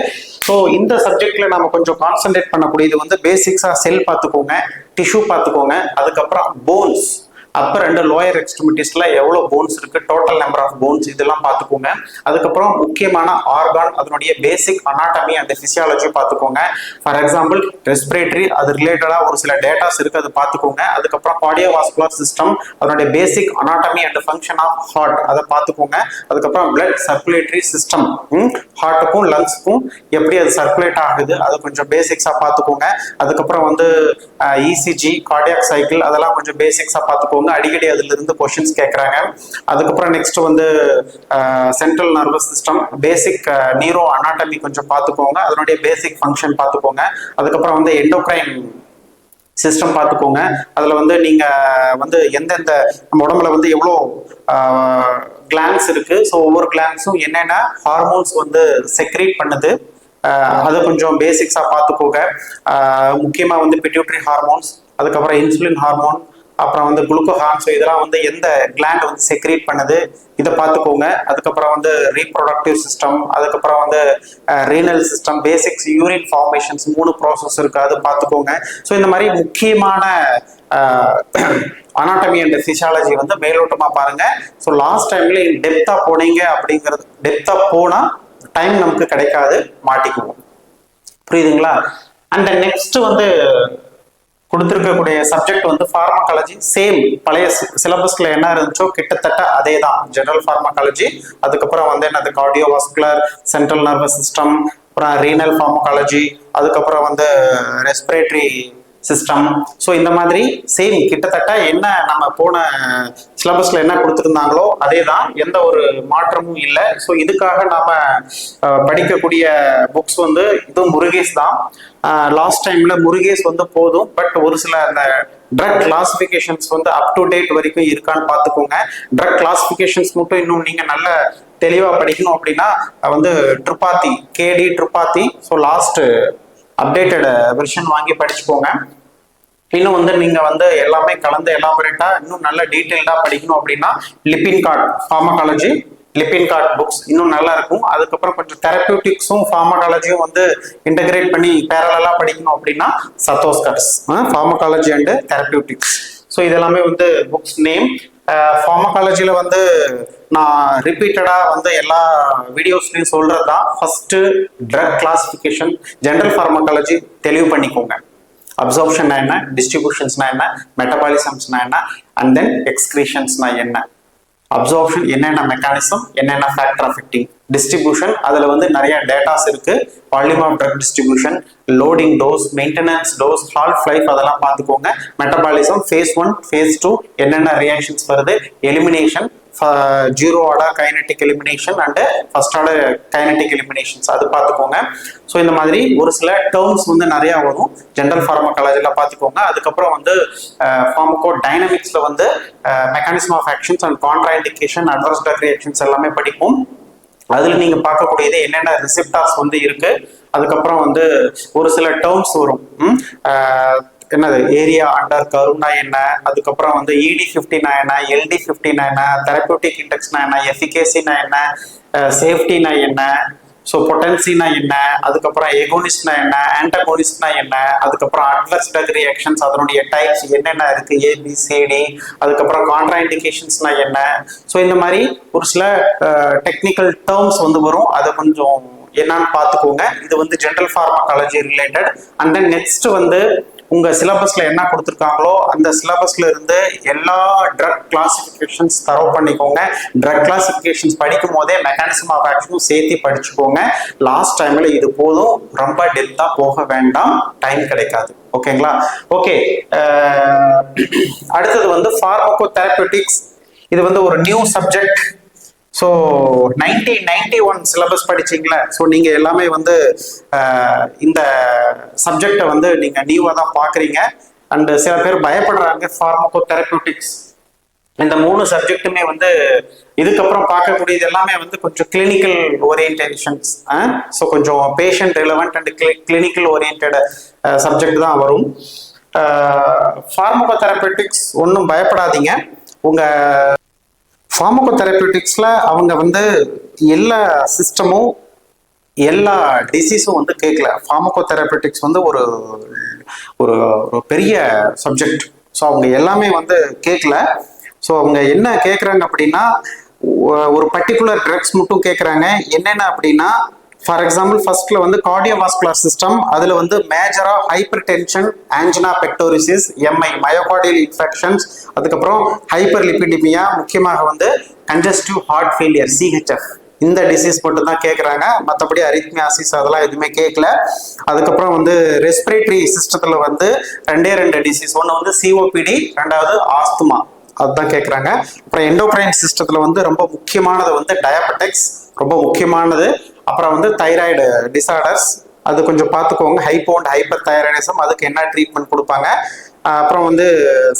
ஸோ இந்த சப்ஜெக்ட்ல நம்ம கொஞ்சம் கான்சென்ட்ரேட் பண்ணக்கூடியது வந்து பேசிக்ஸா செல் பார்த்துக்கோங்க, டிஷ்யூ பார்த்துக்கோங்க, அதுக்கப்புறம் போன்ஸ், அப்பர் அண்ட் லோயர் எக்ஸ்ட்ரிமிட்டிஸ்ல எவ்வளவு போன்ஸ் இருக்கு, டோட்டல் நம்பர் ஆஃப் போன்ஸ் இதெல்லாம் பார்த்துக்கோங்க. அதுக்கப்புறம் முக்கியமான ஆர்கான் அதனுடைய பேசிக் அனாட்டமி அண்ட் பிசியாலஜி பார்த்துக்கோங்க. ஃபார் எக்ஸாம்பிள் ரெஸ்பிரேட்டரி, அது ரிலேட்டடா ஒரு சில டேட்டாஸ் இருக்கு, அது பார்த்துக்கோங்க. அதுக்கப்புறம் கார்டியோவாஸ்குலர் சிஸ்டம் அதனுடைய basic anatomy and function of heart அதை பார்த்துக்கோங்க. அதுக்கப்புறம் பிளட் சர்க்குலேட்டரி சிஸ்டம், ஹார்ட்டுக்கும் லங்ஸ்க்கும் எப்படி அது சர்க்குலேட் ஆகுது அது கொஞ்சம் பேசிக்ஸா பார்த்துக்கோங்க. அதுக்கப்புறம் வந்து ECG, கார்டியாக் சைக்கிள், அதெல்லாம் கொஞ்சம் பேசிக்ஸா பார்த்துக்கோங்க. அடிக்கடி அதுல இருந்து கொஸ்டின்ஸ் கேட்கறாங்க. அதுக்கப்புறம் நெக்ஸ்ட் வந்து சென்ட்ரல் நர்வஸ் சிஸ்டம், பேசிக் நியூரோ அனாட்டமி கொஞ்சம் பார்த்துக்கோங்க, அதனுடைய பேசிக் ஃபங்க்ஷன் பார்த்துக்கோங்க. அதுக்கப்புறம் வந்து எண்டோக்ரைன் சிஸ்டம் பார்த்துக்கோங்க. அதுல வந்து நீங்க வந்து எந்தெந்த நம்ம உடம்புல வந்து எவ்வளோ கிளான்ஸ் இருக்கு, ஸோ ஒவ்வொரு கிளான்ஸும் என்னென்ன ஹார்மோன்ஸ் வந்து செக்ரீட் பண்ணுது அதை கொஞ்சம் பேசிக்ஸா பார்த்துக்கோங்க. முக்கியமா வந்து பிட்யூட்டரி ஹார்மோன்ஸ், அதுக்கப்புறம் இன்சுலின் ஹார்மோன், அப்புறம் வந்து குளுக்கோஹார்ன், ஸோ இதெல்லாம் வந்து எந்த கிளாண்ட் வந்து செக்ரீட் பண்ணுது இதை பார்த்துக்கோங்க. அதுக்கப்புறம் வந்து ரீப்ரொடக்டிவ் சிஸ்டம், அதுக்கப்புறம் வந்து renal system, basics urine formations 3 process இருக்கு, அது பார்த்துக்கோங்க. ஸோ இந்த மாதிரி முக்கியமான அனாட்டமி அண்ட் பிசியாலஜி வந்து மேலோட்டமா பாருங்க. ஸோ லாஸ்ட் டைம்ல டெப்தா போனீங்க அப்படிங்கிறது, டெப்தா போனா டைம் நமக்கு கிடைக்காது, மாட்டிக்குவோம். புரியுதுங்களா? அண்ட் நெக்ஸ்ட் வந்து கொடுத்துருக்கக்கூடிய சப்ஜெக்ட் வந்து ஃபார்மகாலஜி. சேம் பழைய சிலபஸ்ல என்ன இருந்துச்சோ கிட்டத்தட்ட அதே தான். ஜெனரல் ஃபார்மகாலஜி, அதுக்கப்புறம் வந்து என்னது கார்டியோவாஸ்குலர், சென்ட்ரல் நர்வஸ் சிஸ்டம், அப்புறம் ரீனல் ஃபார்மகாலஜி, அதுக்கப்புறம் வந்து ரெஸ்பிரேட்டரி சிஸ்டம். ஸோ இந்த மாதிரி சேம் கிட்டத்தட்ட என்ன நம்ம போன சிலபஸ்ல என்ன கொடுத்துருந்தாங்களோ அதே தான், எந்த ஒரு மாற்றமும் இல்லை. ஸோ இதுக்காக நாம படிக்கக்கூடிய புக்ஸ் வந்து இது முருகேஷ் தான். லாஸ்ட் டைம்ல முருகேஷ் வந்து போதும், பட் ஒரு சில அந்த ட்ரக் கிளாசிபிகேஷன்ஸ் வந்து அப் டு டேட் வரைக்கும் இருக்கான்னு பார்த்துக்கோங்க. ட்ரக் கிளாசிபிகேஷன்ஸ் மட்டும் இன்னும் நீங்க நல்ல தெளிவா படிக்கணும் அப்படின்னா வந்து ட்ரிபாத்தி, கேடி ட்ரிபாத்தி, ஸோ லாஸ்ட் அப்டேட்டட் வெர்ஷன் வாங்கி படிச்சுக்கோங்க. இன்னும் வந்து நீங்க வந்து எல்லாமே கலந்து எலாபரேட்டா இன்னும் நல்ல டீட்டெயில்டா படிக்கணும் அப்படின்னா லிப்பின்கார்ட் ஃபார்மகாலஜி, லிப்பின்கார்ட் புக்ஸ் இன்னும் நல்லா இருக்கும். அதுக்கப்புறம் கொஞ்சம் தெரபியூட்டிக்ஸும் ஃபார்மகாலஜியும் வந்து இன்டகிரேட் பண்ணி பேரலா படிக்கணும் அப்படின்னா சத்தோஸ்கர்ஸ் ஃபார்மகாலஜி அண்ட் தெரபியூட்டிக்ஸ். ஸோ இதெல்லாமே வந்து புக்ஸ் நேம். ஃபார்மகாலஜியில வந்து நான் ரிப்பீட்டடா வந்து எல்லா வீடியோஸ்லையும் சொல்றது தான், first drug classification, general pharmacology தெளிவு பண்ணிக்கோங்க. அப்சார்ப்ஷன்னா என்ன, டிஸ்ட்ரிபியூஷன்ஸ்னா என்ன, மெட்டபாலிசம்ஸ்னா என்ன, அண்ட் தென் எக்ஸ்கிரீஷன்ஸ்னா என்ன, அப்சார்ப்ஷன் என்னென்ன மெக்கானிசம், என்னென்ன ஃபேக்டர் அஃபெக்டிங், டிஸ்ட்ரிபியூஷன் அதுல வந்து நிறைய டேட்டாஸ் இருக்கு, volume of drug distribution, loading dose, maintenance dose, half life அதெல்லாம் பார்த்துக்கோங்க. மெட்டபாலிசம் ஃபேஸ் 1 ஃபேஸ் 2 என்னென்ன ரியாக்ஷன்ஸ் வருது, elimination, zero order kinetic elimination and first order kinetic eliminations அது பார்த்துக்கோங்க. ஸோ இந்த மாதிரி ஒரு சில டேர்ம்ஸ் வந்து நிறைய வரும் ஜெனரல் ஃபார்மகாலஜில பார்த்துக்கோங்க. அதுக்கப்புறம் வந்து ஃபார்மகோ டைனமிக்ஸ்ல வந்து mechanism of actions and contraindication, adverse drug reactions எல்லாமே படிப்போம். அதுல நீங்க பார்க்கக்கூடியது என்னென்ன ரிசெப்டார்ஸ் வந்து இருக்கு. அதுக்கப்புறம் வந்து ஒரு சில டேர்ம்ஸ் வரும், என்னது ஏரியா அண்டர் கர்வ்னா என்ன, அதுக்கப்புறம் வந்து ED50னா என்ன, LD50னா என்ன, தெரபியூட்டிக் இண்டெக்ஸ்னா என்ன, எஃபிகேசினா என்ன, சேஃப்டினா என்ன, ஸோ பொட்டன்சினா என்ன, அதுக்கப்புறம் எகோனிஸ்ட்னா என்ன, ஆன்டகோனிஸ்ட்னா என்ன, அதுக்கப்புறம் அட்வர்ஸ் ட்ரக் ரியாக்ஷன்ஸ் அதனுடைய டைப்ஸ் என்னென்ன இருக்கு, ABCD, அதுக்கப்புறம் கான்ட்ராஇண்டிகேஷன்ஸ்னா என்ன. ஸோ இந்த மாதிரி ஒரு சில டெக்னிக்கல் டேர்ம்ஸ் வந்து வரும், அதை கொஞ்சம் என்னன்னு பார்த்துக்கோங்க. இது வந்து general pharmacology related. And then next வந்து உங்க சிலபஸ்ல என்ன கொடுத்துருக்காங்களோ அந்த சிலபஸ்ல இருந்து எல்லா ட்ரக் கிளாசிபிகேஷன்ஸ் தரவு பண்ணிக்கோங்க. ட்ரக் கிளாசிபிகேஷன்ஸ் படிக்கும் போதே மெக்கானிசம் ஆஃப் ஆக்ஷனும் சேர்த்து படிச்சுக்கோங்க. லாஸ்ட் டைம்ல இது போதும், ரொம்ப டெப்தா போக வேண்டாம், டைம் கிடைக்காது. ஓகேங்களா? ஓகே, அடுத்தது வந்து ஃபார்மகோ தெரபியூட்டிக்ஸ். இது வந்து ஒரு நியூ சப்ஜெக்ட். ஸோ 1991 சிலபஸ் படிச்சிங்களா? ஸோ நீங்க எல்லாமே வந்து இந்த சப்ஜெக்டை வந்து நீங்க நியூவாக தான் பார்க்குறீங்க. அண்ட் சில பேர் பயப்படுறாங்க ஃபார்மகோ தெரபியூட்டிக்ஸ். இந்த 3 சப்ஜெக்ட்டுமே வந்து இதுக்கப்புறம் பார்க்கக்கூடியது எல்லாமே வந்து கொஞ்சம் கிளினிக்கல் ஓரியன்டேஷன்ஸ். ஸோ கொஞ்சம் patient relevant and clinical orient subject தான் வரும். ஃபார்மகோ தெரபியூட்டிக்ஸ் ஒன்றும் பயப்படாதீங்க. உங்க ஃபார்மகோ தெரபியூட்டிக்ஸ்ல அவங்க வந்து எல்லா சிஸ்டமும் எல்லா டிசீஸும் வந்து கேட்கல. ஃபார்மகோ தெரபியூட்டிக்ஸ் வந்து ஒரு ஒரு பெரிய சப்ஜெக்ட். ஸோ அவங்க எல்லாமே வந்து கேட்கல. ஸோ அவங்க என்ன கேட்குறாங்க அப்படின்னா ஒரு பர்டிகுலர் ட்ரக்ஸ் மட்டும் கேட்குறாங்க. என்னென்ன அப்படின்னா, ஃபார் எக்ஸாம்பிள் ஃபர்ஸ்ட்ல வந்து கார்டியோவாஸ்குலர் சிஸ்டம், அதுல வந்து மேஜரா hypertension, angina pectoris, MI myocardial infections, அதுக்கப்புறம் ஹைப்பர் லிபிடிமியா, முக்கியமாக வந்து கன்ஜஸ்டிவ் ஹார்ட் ஃபெயிலியர் CHF, இந்த டிசீஸ் மட்டும் தான் கேட்குறாங்க. மற்றபடி அரித்மியாசிஸ் அதெல்லாம் எதுவுமே கேட்கல. அதுக்கப்புறம் வந்து ரெஸ்பிரேட்டரி சிஸ்டத்துல வந்து 2 டிசீஸ், ஒன்று வந்து COPD, ரெண்டாவது ஆஸ்துமா, அதுதான் கேட்குறாங்க. அப்புறம் எண்டோக்ரைன் சிஸ்டத்துல வந்து ரொம்ப முக்கியமானது வந்து டயபெட்டிக்ஸ், ரொம்ப முக்கியமானது. அப்புறம் வந்து தைராய்டு டிசார்டர்ஸ், அது கொஞ்சம் பார்த்துக்கோங்க. ஹைப்போ அண்ட் ஹைப்பர் தைராய்டிசம், அதுக்கு என்ன ட்ரீட்மெண்ட் கொடுப்பாங்க. அப்புறம் வந்து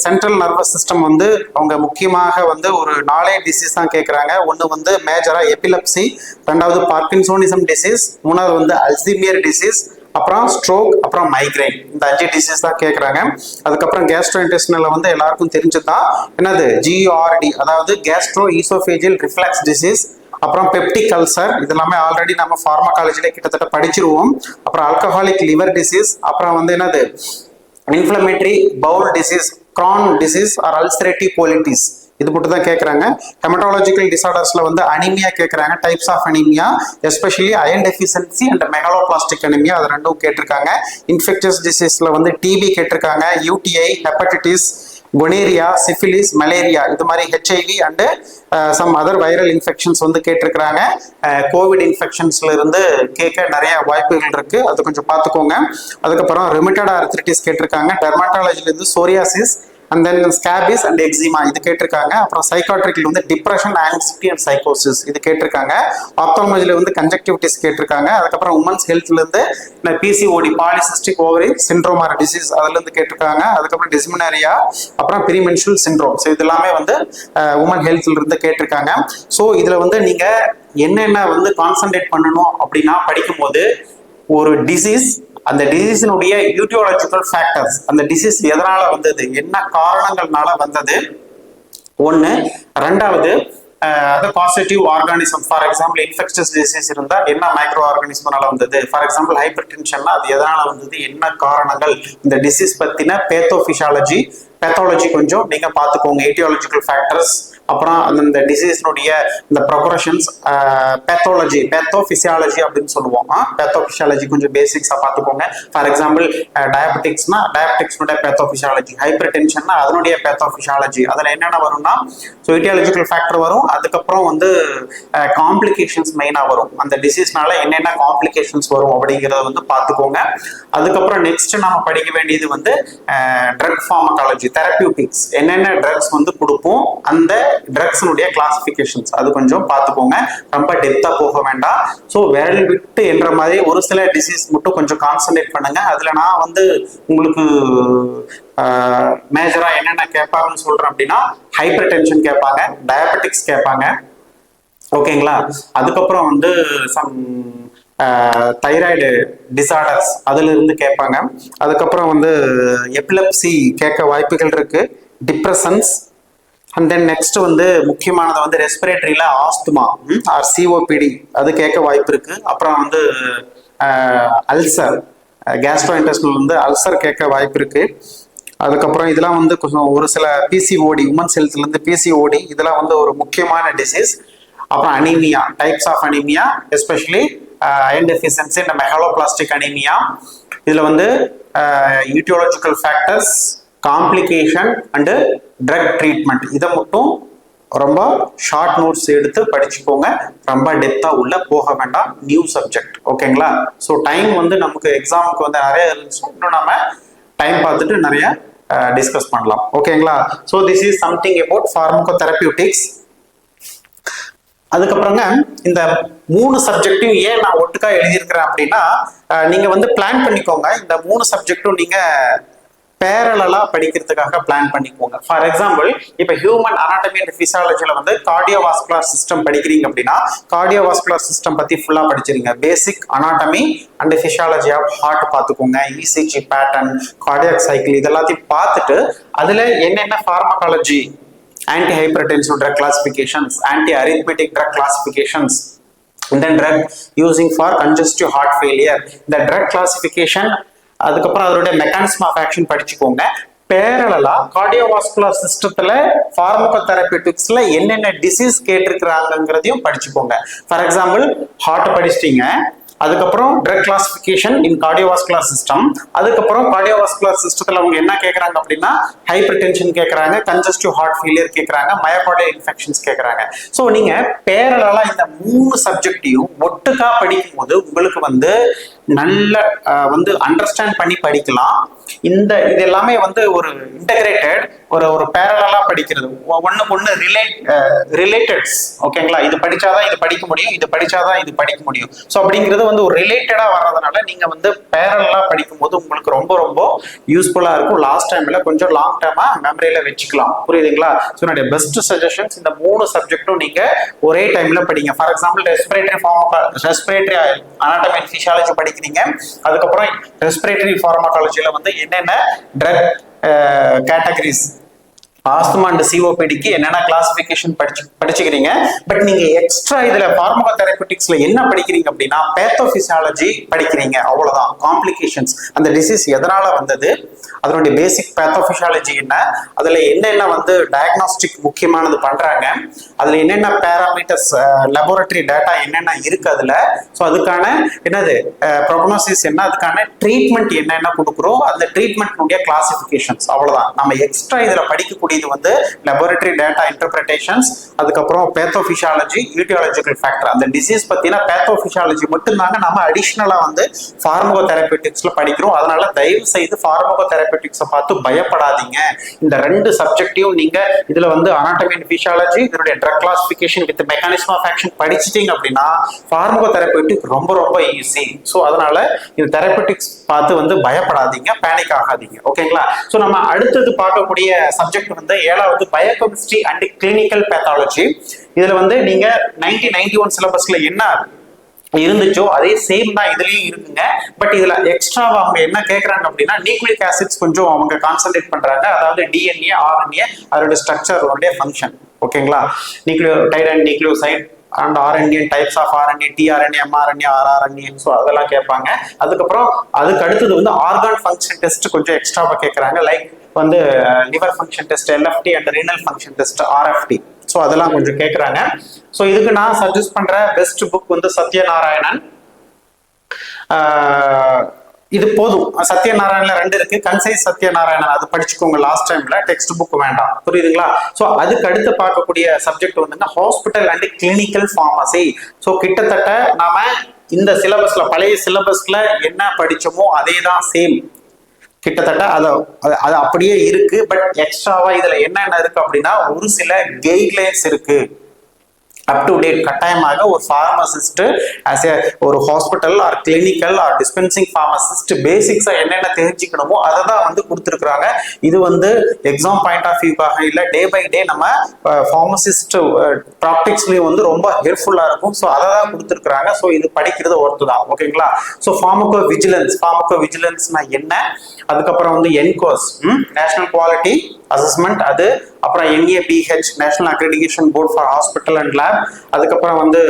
சென்ட்ரல் நர்வஸ் சிஸ்டம் வந்து அவங்க முக்கியமாக வந்து ஒரு 4 டிசீஸ் தான் கேட்குறாங்க. ஒன்று வந்து மேஜரா எபிலப்சி, ரெண்டாவது பார்க்கின்சோனிசம் டிசீஸ், மூணாவது வந்து அல்சீமியர் டிசீஸ், அப்புறம் ஸ்ட்ரோக், அப்புறம் மைக்ரைன். இந்த 5 டிசீஸ் தான் கேட்குறாங்க. அதுக்கப்புறம் கேஸ்ட்ரோ இன்டெஸ்டினல்ல வந்து எல்லாருக்கும் தெரிஞ்சுதான் என்னது GERD, அதாவது கேஸ்ட்ரோ ஈசோஃபேஜியல் ரிஃப்ளெக்ஸ் டிசீஸ், அப்புறம் பெப்டிக் அல்சர், இதெல்லாமே ஆல்ரெடி நம்ம ஃபார்மகாலஜில கிட்டத்தட்ட படிச்சிருவோம். அப்புறம் ஆல்கஹாலிக் லிவர் டிசீஸ், அப்புறம் வந்து என்னது inflammatory bowel disease, Crohn disease or ulcerative colitis இது மட்டும் தான் கேட்குறாங்க. ஹெமட்டாலஜிக்கல் டிசார்டர்ஸ்ல வந்து அனிமியா கேட்குறாங்க, types of anaemia, especially iron deficiency and megaloblastic anaemia, அது ரெண்டும் கேட்டிருக்காங்க. இன்ஃபெக்ஷஸ் டிசீஸ்ல வந்து டிபி கேட்டிருக்காங்க, UTI, hepatitis, gonorrhoea, syphilis, malaria, இது மாதிரி HIV and some other viral infections வந்து கேட்டிருக்கிறாங்க. கோவிட் இன்ஃபெக்ஷன்ஸ்ல இருந்து கேட்க நிறைய வாய்ப்புகள் இருக்கு, அது கொஞ்சம் பார்த்துக்கோங்க. அதுக்கப்புறம் ரிமிட்டட் ஆர்த்ரிட்டிஸ் கேட்டிருக்காங்க, டெர்மாட்டாலஜில இருந்து psoriasis and then scabies and eczema இது கேட்டிருக்காங்க. அப்புறம் சைக்காட்ரிக்ல வந்து டிப்ரெஷன், ஆங்ஸைட்டி அண்ட் சைக்கோசிஸ் இது கேட்டிருக்காங்க. ஆப்தால்மாலஜில வந்து கன்ஜக்டிவிட்டிஸ் கேட்டிருக்காங்க. அதுக்கப்புறம் உமன்ஸ் ஹெல்த்ல இருந்து PCOD, polycystic ovary syndrome R disease அதுல இருந்து கேட்டிருக்காங்க. அதுக்கப்புறம் டிஸ்மினரியா, அப்புறம் ப்ரீமென்ஸ்ட்ரல் சிண்ட்ரோம், ஸோ இது எல்லாமே வந்து உமன் ஹெல்த்ல இருந்து கேட்டிருக்காங்க. ஸோ இதுல வந்து நீங்க என்னென்ன வந்து கான்சென்ட்ரேட் பண்ணணும் அப்படின்னா, படிக்கும்போது ஒரு டிசீஸ், அந்த டிசீஸினுடைய யூட்டியாலஜிக்கல் ஃபேக்டர்ஸ், அந்த டிசீஸ் எதனால வந்தது, என்ன காரணங்கள்னால வந்தது ஒன்று. ரெண்டாவது அது causative organism, for example infectious disease இருந்தால் என்ன மைக்ரோ ஆர்கானிசம்னால வந்தது, ஃபார் எக்ஸாம்பிள் ஹைப்பர் டென்ஷன்னா அது எதனால வந்தது, என்ன காரணங்கள், இந்த டிசீஸ் பற்றின பேத்தாலஜி கொஞ்சம் நீங்க பார்த்துக்கோங்க, ஏட்டியாலஜிக்கல் ஃபேக்டர்ஸ், அப்புறம் அந்த டிசீஸ்னுடைய இந்த ப்ரொக்ரஷன்ஸ், பேத்தோபிசியாலஜி அப்படின்னு சொல்லுவோம். பேத்தோபிசியாலஜி கொஞ்சம் பேசிக்ஸா பார்த்துக்கோங்க. ஃபார் எக்ஸாம்பிள் டயபெட்டிக்ஸ்னா டயபெட்டிக்ஸ்னுடைய பேத்தோபிசியாலஜி, ஹைப்பர் டென்ஷன்னா அதனுடைய பேத்தோபிசியாலஜி, அதில் என்னென்ன வரும்னா ஸோ ஏட்டியாலஜிக்கல் ஃபேக்டர் வரும். அதுக்கப்புறம் வந்து காம்ப்ளிகேஷன்ஸ் மெயினாக வரும், அந்த டிசீஸ்னால என்னென்ன காம்ப்ளிகேஷன்ஸ் வரும் அப்படிங்கிறத வந்து பார்த்துக்கோங்க. அதுக்கப்புறம் நெக்ஸ்ட் நம்ம படிக்க வேண்டியது வந்து ட்ரக் ஃபார்மகாலஜி, தெரபியூட்டிக்ஸ், என்னென்ன ட்ரக்ஸ் வந்து கொடுப்போம், அந்த ட்ரக்ஸினுடைய கிளாசிஃபிகேஷன்ஸ் அது கொஞ்சம் பார்த்துக்கோங்க. ரொம்ப டெப்தா போக வேண்டாம். ஸோ விரல் விட்டு என்ற மாதிரி ஒரு சில டிசீஸ் மட்டும் கொஞ்சம் கான்சன்ட்ரேட் பண்ணுங்க. அதுல நான் வந்து உங்களுக்கு மேஜரா என்னென்ன கேட்பாங்கன்னு சொல்றேன் அப்படின்னா, ஹைப்பர் டென்ஷன் கேட்பாங்க, டயபெட்டிக்ஸ் கேட்பாங்க, ஓகேங்களா. அதுக்கப்புறம் வந்து சம் தைராய்டு டிசார்டர்ஸ் அதுல இருந்து கேட்பாங்க. அதுக்கப்புறம் வந்து எபிலப்சி கேட்க வாய்ப்புகள் இருக்கு, டிப்ரெஷன்ஸ், அண்ட் தென் நெக்ஸ்ட் வந்து முக்கியமானது வந்து ரெஸ்பிரேட்டரியில ஆஸ்துமா ஆர் சிஓபிடி அது கேட்க வாய்ப்பு இருக்கு. அப்புறம் வந்து அல்சர், கேஸ்ட்ரோ இன்டெஸ்டினல் வந்து அல்சர் கேட்க வாய்ப்பு இருக்கு. அதுக்கப்புறம் இதெல்லாம் வந்து கொஞ்சம் ஒரு சில பிசிஓடி, உமன்ஸ் ஹெல்த்ல இருந்து பிசிஓடி இதெல்லாம் வந்து ஒரு முக்கியமான டிசீஸ். அப்புறம் anaemia, types of anaemia, especially iron deficiency and megaloblastic anaemia. இதுல வந்து aetiological factors, complication and drug treatment இதை மட்டும் ரொம்ப ஷார்ட் நோட்ஸ் எடுத்து படிச்சுக்கோங்க. ரொம்ப டெப்தா உள்ள போக வேண்டாம், நியூ சப்ஜெக்ட், ஓகேங்களா. ஸோ டைம் வந்து நமக்கு எக்ஸாமுக்கு வந்து நிறைய இருந்துச்சு, இன்னும் நம்ம டைம் பார்த்துட்டு நிறைய டிஸ்கஸ் பண்ணலாம், ஓகேங்களா. So this is something about pharmacotherapeutics. அதுக்கப்புறங்க இந்த 3 சப்ஜெக்டையும் ஏன் நான் ஒட்டுக்கா எழுதியிருக்கிறேன் அப்படின்னா, நீங்க வந்து பிளான் பண்ணிக்கோங்க, இந்த 3 சப்ஜெக்டும் நீங்க பேரலா படிக்கிறதுக்காக பிளான் பண்ணிக்கோங்க. ஃபார் எக்ஸாம்பிள் இப்போ ஹியூமன் அனாட்டமி அண்ட் பிசியாலஜில வந்து கார்டியோவாஸ்குலர் சிஸ்டம் படிக்கிறீங்க அப்படின்னா, கார்டியோவாஸ்குலர் சிஸ்டம் பத்தி ஃபுல்லா படிச்சிருங்க. Basic anatomy and physiology of heart பார்த்துக்கோங்க, இசிஜி பேட்டர்ன், கார்டியாக் சைக்கிள் இதெல்லாத்தையும் பார்த்துட்டு அதுல என்னென்ன pharmacology, anti hypertensive drug classifications, anti arithmetic drug classifications, then drug using for congestive heart failure, இந்த ட்ரக் கிளாசிஃபிகேஷன், அதுக்கப்புறம் அதோடைய மெக்கானிசம் ஆஃப் ஆக்ஷன் படிச்சுக்கோங்க. பேரலா கார்டியோவாஸ்குலர் சிஸ்டத்துல ஃபார்மகோதெரபியூட்டிக்ஸ்ல என்னென்ன டிசீஸ் கேட்டிருக்கிறாங்கிறதையும் படிச்சுக்கோங்க. ஃபார் எக்ஸாம்பிள் ஹார்ட் படிச்சிட்டீங்க, அதுக்கப்புறம் drug classification in cardiovascular system, அதுக்கப்புறம் கார்டியோவாஸ்குலர் சிஸ்டத்துல அவங்க என்ன கேட்கறாங்க அப்படின்னா ஹைப்பர் டென்ஷன் கேட்கறாங்க, கன்ஜஸ்டிவ் ஹார்ட் ஃபெயிலியர் கேட்கறாங்க, மயோகார்டியல் இன்ஃபெக்ஷன்ஸ் கேட்கறாங்க. ஸோ நீங்க பேரலா இந்த 3 சப்ஜெக்டையும் ஒட்டுக்கா படிக்கும் போது உங்களுக்கு வந்து நல்ல வந்து அண்டர்ஸ்டாண்ட் பண்ணி படிக்கலாம். இது எல்லாமே வந்து ஒரு இன்டகிரேட்டட் ஒரு பேரலா படிக்கிறது, ஒண்ணுக்கு ஒண்ணு ரிலேட்டட்ஸ், ஓகேங்களா. இது படிச்சாதான் இது படிக்க முடியும், இது படிச்சாதான் இது படிக்க முடியும். ஸோ அப்படிங்கிறது வந்து ஒரு ரிலேட்டடா வர்றதுனால நீங்க வந்து பேரலா படிக்கும் போது உங்களுக்கு ரொம்ப ரொம்ப யூஸ்ஃபுல்லா இருக்கும். லாஸ்ட் டைம்ல கொஞ்சம் லாங் டேர்மா மெமரியில வச்சுக்கலாம், புரியுதுங்களா. ஸோ என்னுடைய பெஸ்ட் சஜஷன்ஸ் இந்த 3 சப்ஜெக்டும் நீங்க ஒரே டைம்ல படிங்க. For example respiratory anatomy and physiology படிக்கிறீங்க, அதுக்கப்புறம் ரெஸ்பிரேட்டரி ஃபார்மகாலஜில வந்து என்னென்ன ட்ரக் கேட்டகரிஸ் ஆஸ்துமா அண்ட் சிஓபிடிக்கு என்னென்ன கிளாசிபிகேஷன் படிச்சுக்கிறீங்க. பட் நீங்க எக்ஸ்ட்ரா இதுல பார்மகோ தெரபியூட்டிக்ஸ்ல என்ன படிக்கிறீங்க அப்படின்னா பேத்தோபிசியாலஜி படிக்கிறீங்க, அவ்வளவுதான். காம்ப்ளிகேஷன்ஸ், அந்த டிசீஸ் எதனால வந்தது, அதனுடைய பேசிக் பேத்தோபிசியாலஜி என்ன, அதுல என்னென்ன வந்து டயக்னாஸ்டிக் முக்கியமானது பண்றாங்க, அதுல என்னென்ன பேராமீட்டர்ஸ் லெபோரட்டரி டேட்டா என்னென்ன இருக்கு அதுல, ஸோ அதுக்கான என்னது ப்ரோக்னோசிஸ் என்ன, அதுக்கான ட்ரீட்மெண்ட் என்னென்ன கொடுக்குறோம், அந்த ட்ரீட்மெண்ட்னுடைய கிளாசிபிகேஷன்ஸ், அவ்வளவுதான். நம்ம எக்ஸ்ட்ரா இதுல படிக்கக்கூடியது வந்து லெபோரட்டரி டேட்டா இன்டர்பிரேஷன்ஸ், அதுக்கப்புறம் பேத்தோபிசியாலஜி, ஈட்டியாலஜிக்கல் ஃபேக்டர், அந்த டிசீஸ் பத்தின பேத்தோபிசியாலஜி மட்டும் தாங்க நம்ம அடிஷனலா வந்து பார்மகோ தெரபியூட்டிக்ஸ்ல படிக்கிறோம். அதனால தயவு செய்து பார்மகோ தெரபியூட்டிக்ஸை பார்த்து பயப்படாதீங்க. இந்த ரெண்டு சப்ஜெக்டையும் நீங்க இதுல வந்து அனாட்டமி அண்ட் பிசியாலஜி, இதனுடைய drug classification with mechanism of action படிச்சிட்டீங்க அப்படின்னா பார்மகோ தெரபியூட்டிக் ரொம்ப ரொம்ப ஈஸி. ஸோ அதனால இந்த தெரபியூட்டிக்ஸ் பார்த்து வந்து பயப்படாதீங்க, பேனிக் ஆகாதீங்க. ஓகேங்களா? ஸோ நம்ம அடுத்தது பார்க்கக்கூடிய சப்ஜெக்ட் வந்து 7வது பயோகெமிஸ்ட்ரி அண்ட் கிளினிக்கல் பேத்தாலஜி. இதுல வந்து நீங்க 1991 சிலபஸ்ல என்ன இருந்துச்சோ அதே சேம் தான் இதுலயும் இருக்குங்க. பட் இதுல எக்ஸ்ட்ராவா அவங்க என்ன கேட்கறாங்க அப்படின்னா நியூக்ளிக் ஆசிட்ஸ் கொஞ்சம் அவங்க கான்சென்ட்ரேட் பண்றாங்க. அதாவது டிஎன்ஏ, ஆர்என்ஏ, அதோட ஸ்ட்ரக்சர், ஃபங்க்ஷன். ஓகேங்களா? Nucleotide and nucleoside and RNA, types of RNA, tRNA, mRNA, rRNA, so அதெல்லாம் கேட்பாங்க. அதுக்கப்புறம் அதுக்கு அடுத்தது வந்து ஆர்கான் ஃபங்க்ஷன் டெஸ்ட் கொஞ்சம் எக்ஸ்ட்ராவா கேட்கறாங்க. லைக் வந்து liver function test, LFT and renal function test, ஆர்எஃப்டி, so அதெல்லாம் கொஞ்சம் கேட்கறாங்க. ஸோ இதுக்கு நான் சஜஸ்ட் பண்ற பெஸ்ட் புக் வந்து சத்யநாராயணன். இது போதும். சத்யநாராயணன்ல 2 இருக்கு, கன்சைஸ் சத்யநாராயணன், அது படிச்சுக்கோங்க லாஸ்ட் டைம்ல, டெக்ஸ்ட் புக் வேண்டாம். புரியுதுங்களா? ஸோ அதுக்கு அடுத்து பார்க்கக்கூடிய சப்ஜெக்ட் வந்துங்க hospital and clinical pharmacy. So கிட்டத்தட்ட நாம இந்த சிலபஸ்ல, பழைய சிலபஸ்ல என்ன படிச்சோமோ அதே தான், சேம் கிட்டத்தட்ட அது அப்படியே இருக்கு. பட் எக்ஸ்ட்ராவா இதுல என்னென்ன இருக்கு அப்படின்னா ஒரு சில கைட்லைன்ஸ் இருக்கு. அப் டு டேட் கட்டாயமாக ஒரு ஃபார்மசிஸ்ட் ஆஸ் ஏ ஒரு hospital or clinical or dispensing pharmacist பேசிக்ஸா என்னென்ன தெரிஞ்சுக்கணுமோ அதை தான் வந்து கொடுத்துருக்குறாங்க. இது வந்து எக்ஸாம் பாயிண்ட் ஆஃப் வியூக்காக இல்லை, டே பை டே நம்ம ஃபார்மசிஸ்ட் ப்ராக்டிக்ஸ்லயும் வந்து ரொம்ப ஹெல்ப்ஃபுல்லா இருக்கும். ஸோ அதை தான் கொடுத்துருக்குறாங்க. ஸோ இது படிக்கிறது ஒர்த்து தான். ஓகேங்களா? ஸோ ஃபார்மகோ விஜிலன்ஸ்னா என்ன, அதுக்கப்புறம் வந்து என்கோஸ், நேஷனல் குவாலிட்டி அசஸ்மெண்ட், அது அப்புறம் NABH, national accreditation board for hospital and lab, அதுக்கப்புறம் வந்து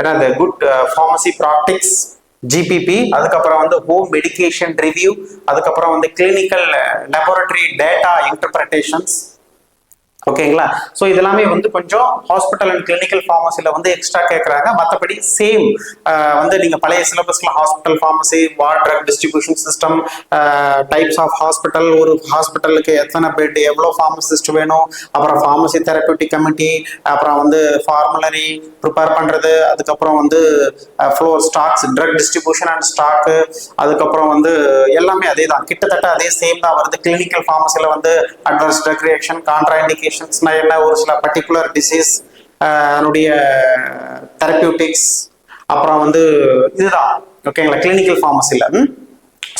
என்னது குட் ஃபார்மசி ப்ராக்டிக்ஸ் GPP, அதுக்கப்புறம் வந்து ஹோம் மெடிகேஷன் ரிவ்யூ, அதுக்கப்புறம் வந்து கிளினிக்கல் லெபோரட்டரி டேட்டா இன்டர்பிரேஷன்ஸ். ஓகேங்களா? ஸோ இதெல்லாமே வந்து கொஞ்சம் ஹாஸ்பிட்டல் அண்ட் கிளினிக்கல் ஃபார்மசில வந்து எக்ஸ்ட்ரா கேட்கறாங்க. மற்றபடி சேம் வந்து நீங்க பழைய சிலபஸ்ல hospital pharmacy, ward drug distribution system, types of hospital, ஒரு ஹாஸ்பிட்டலுக்கு எத்தனை பெட், எவ்வளோ ஃபார்மசிஸ்ட் வேணும், அப்புறம் ஃபார்மசி தெரபியூட்டிக் கமிட்டி, அப்புறம் வந்து ஃபார்முலரி ப்ரிப்பேர் பண்றது, அதுக்கப்புறம் வந்து floor stocks, drug distribution and stock, அதுக்கப்புறம் வந்து எல்லாமே அதே தான், கிட்டத்தட்ட அதே சேம் தான் வருது. கிளினிக்கல் ஃபார்மசில வந்து adverse drug reaction, contraindication என்ன, ஒரு சில பர்டிகுலர் டிசீஸ் அதனுடைய தெரபியூட்டிக்ஸ், அப்புறம் வந்து இதுதான். ஓகேங்களா? கிளினிக்கல் ஃபார்மசில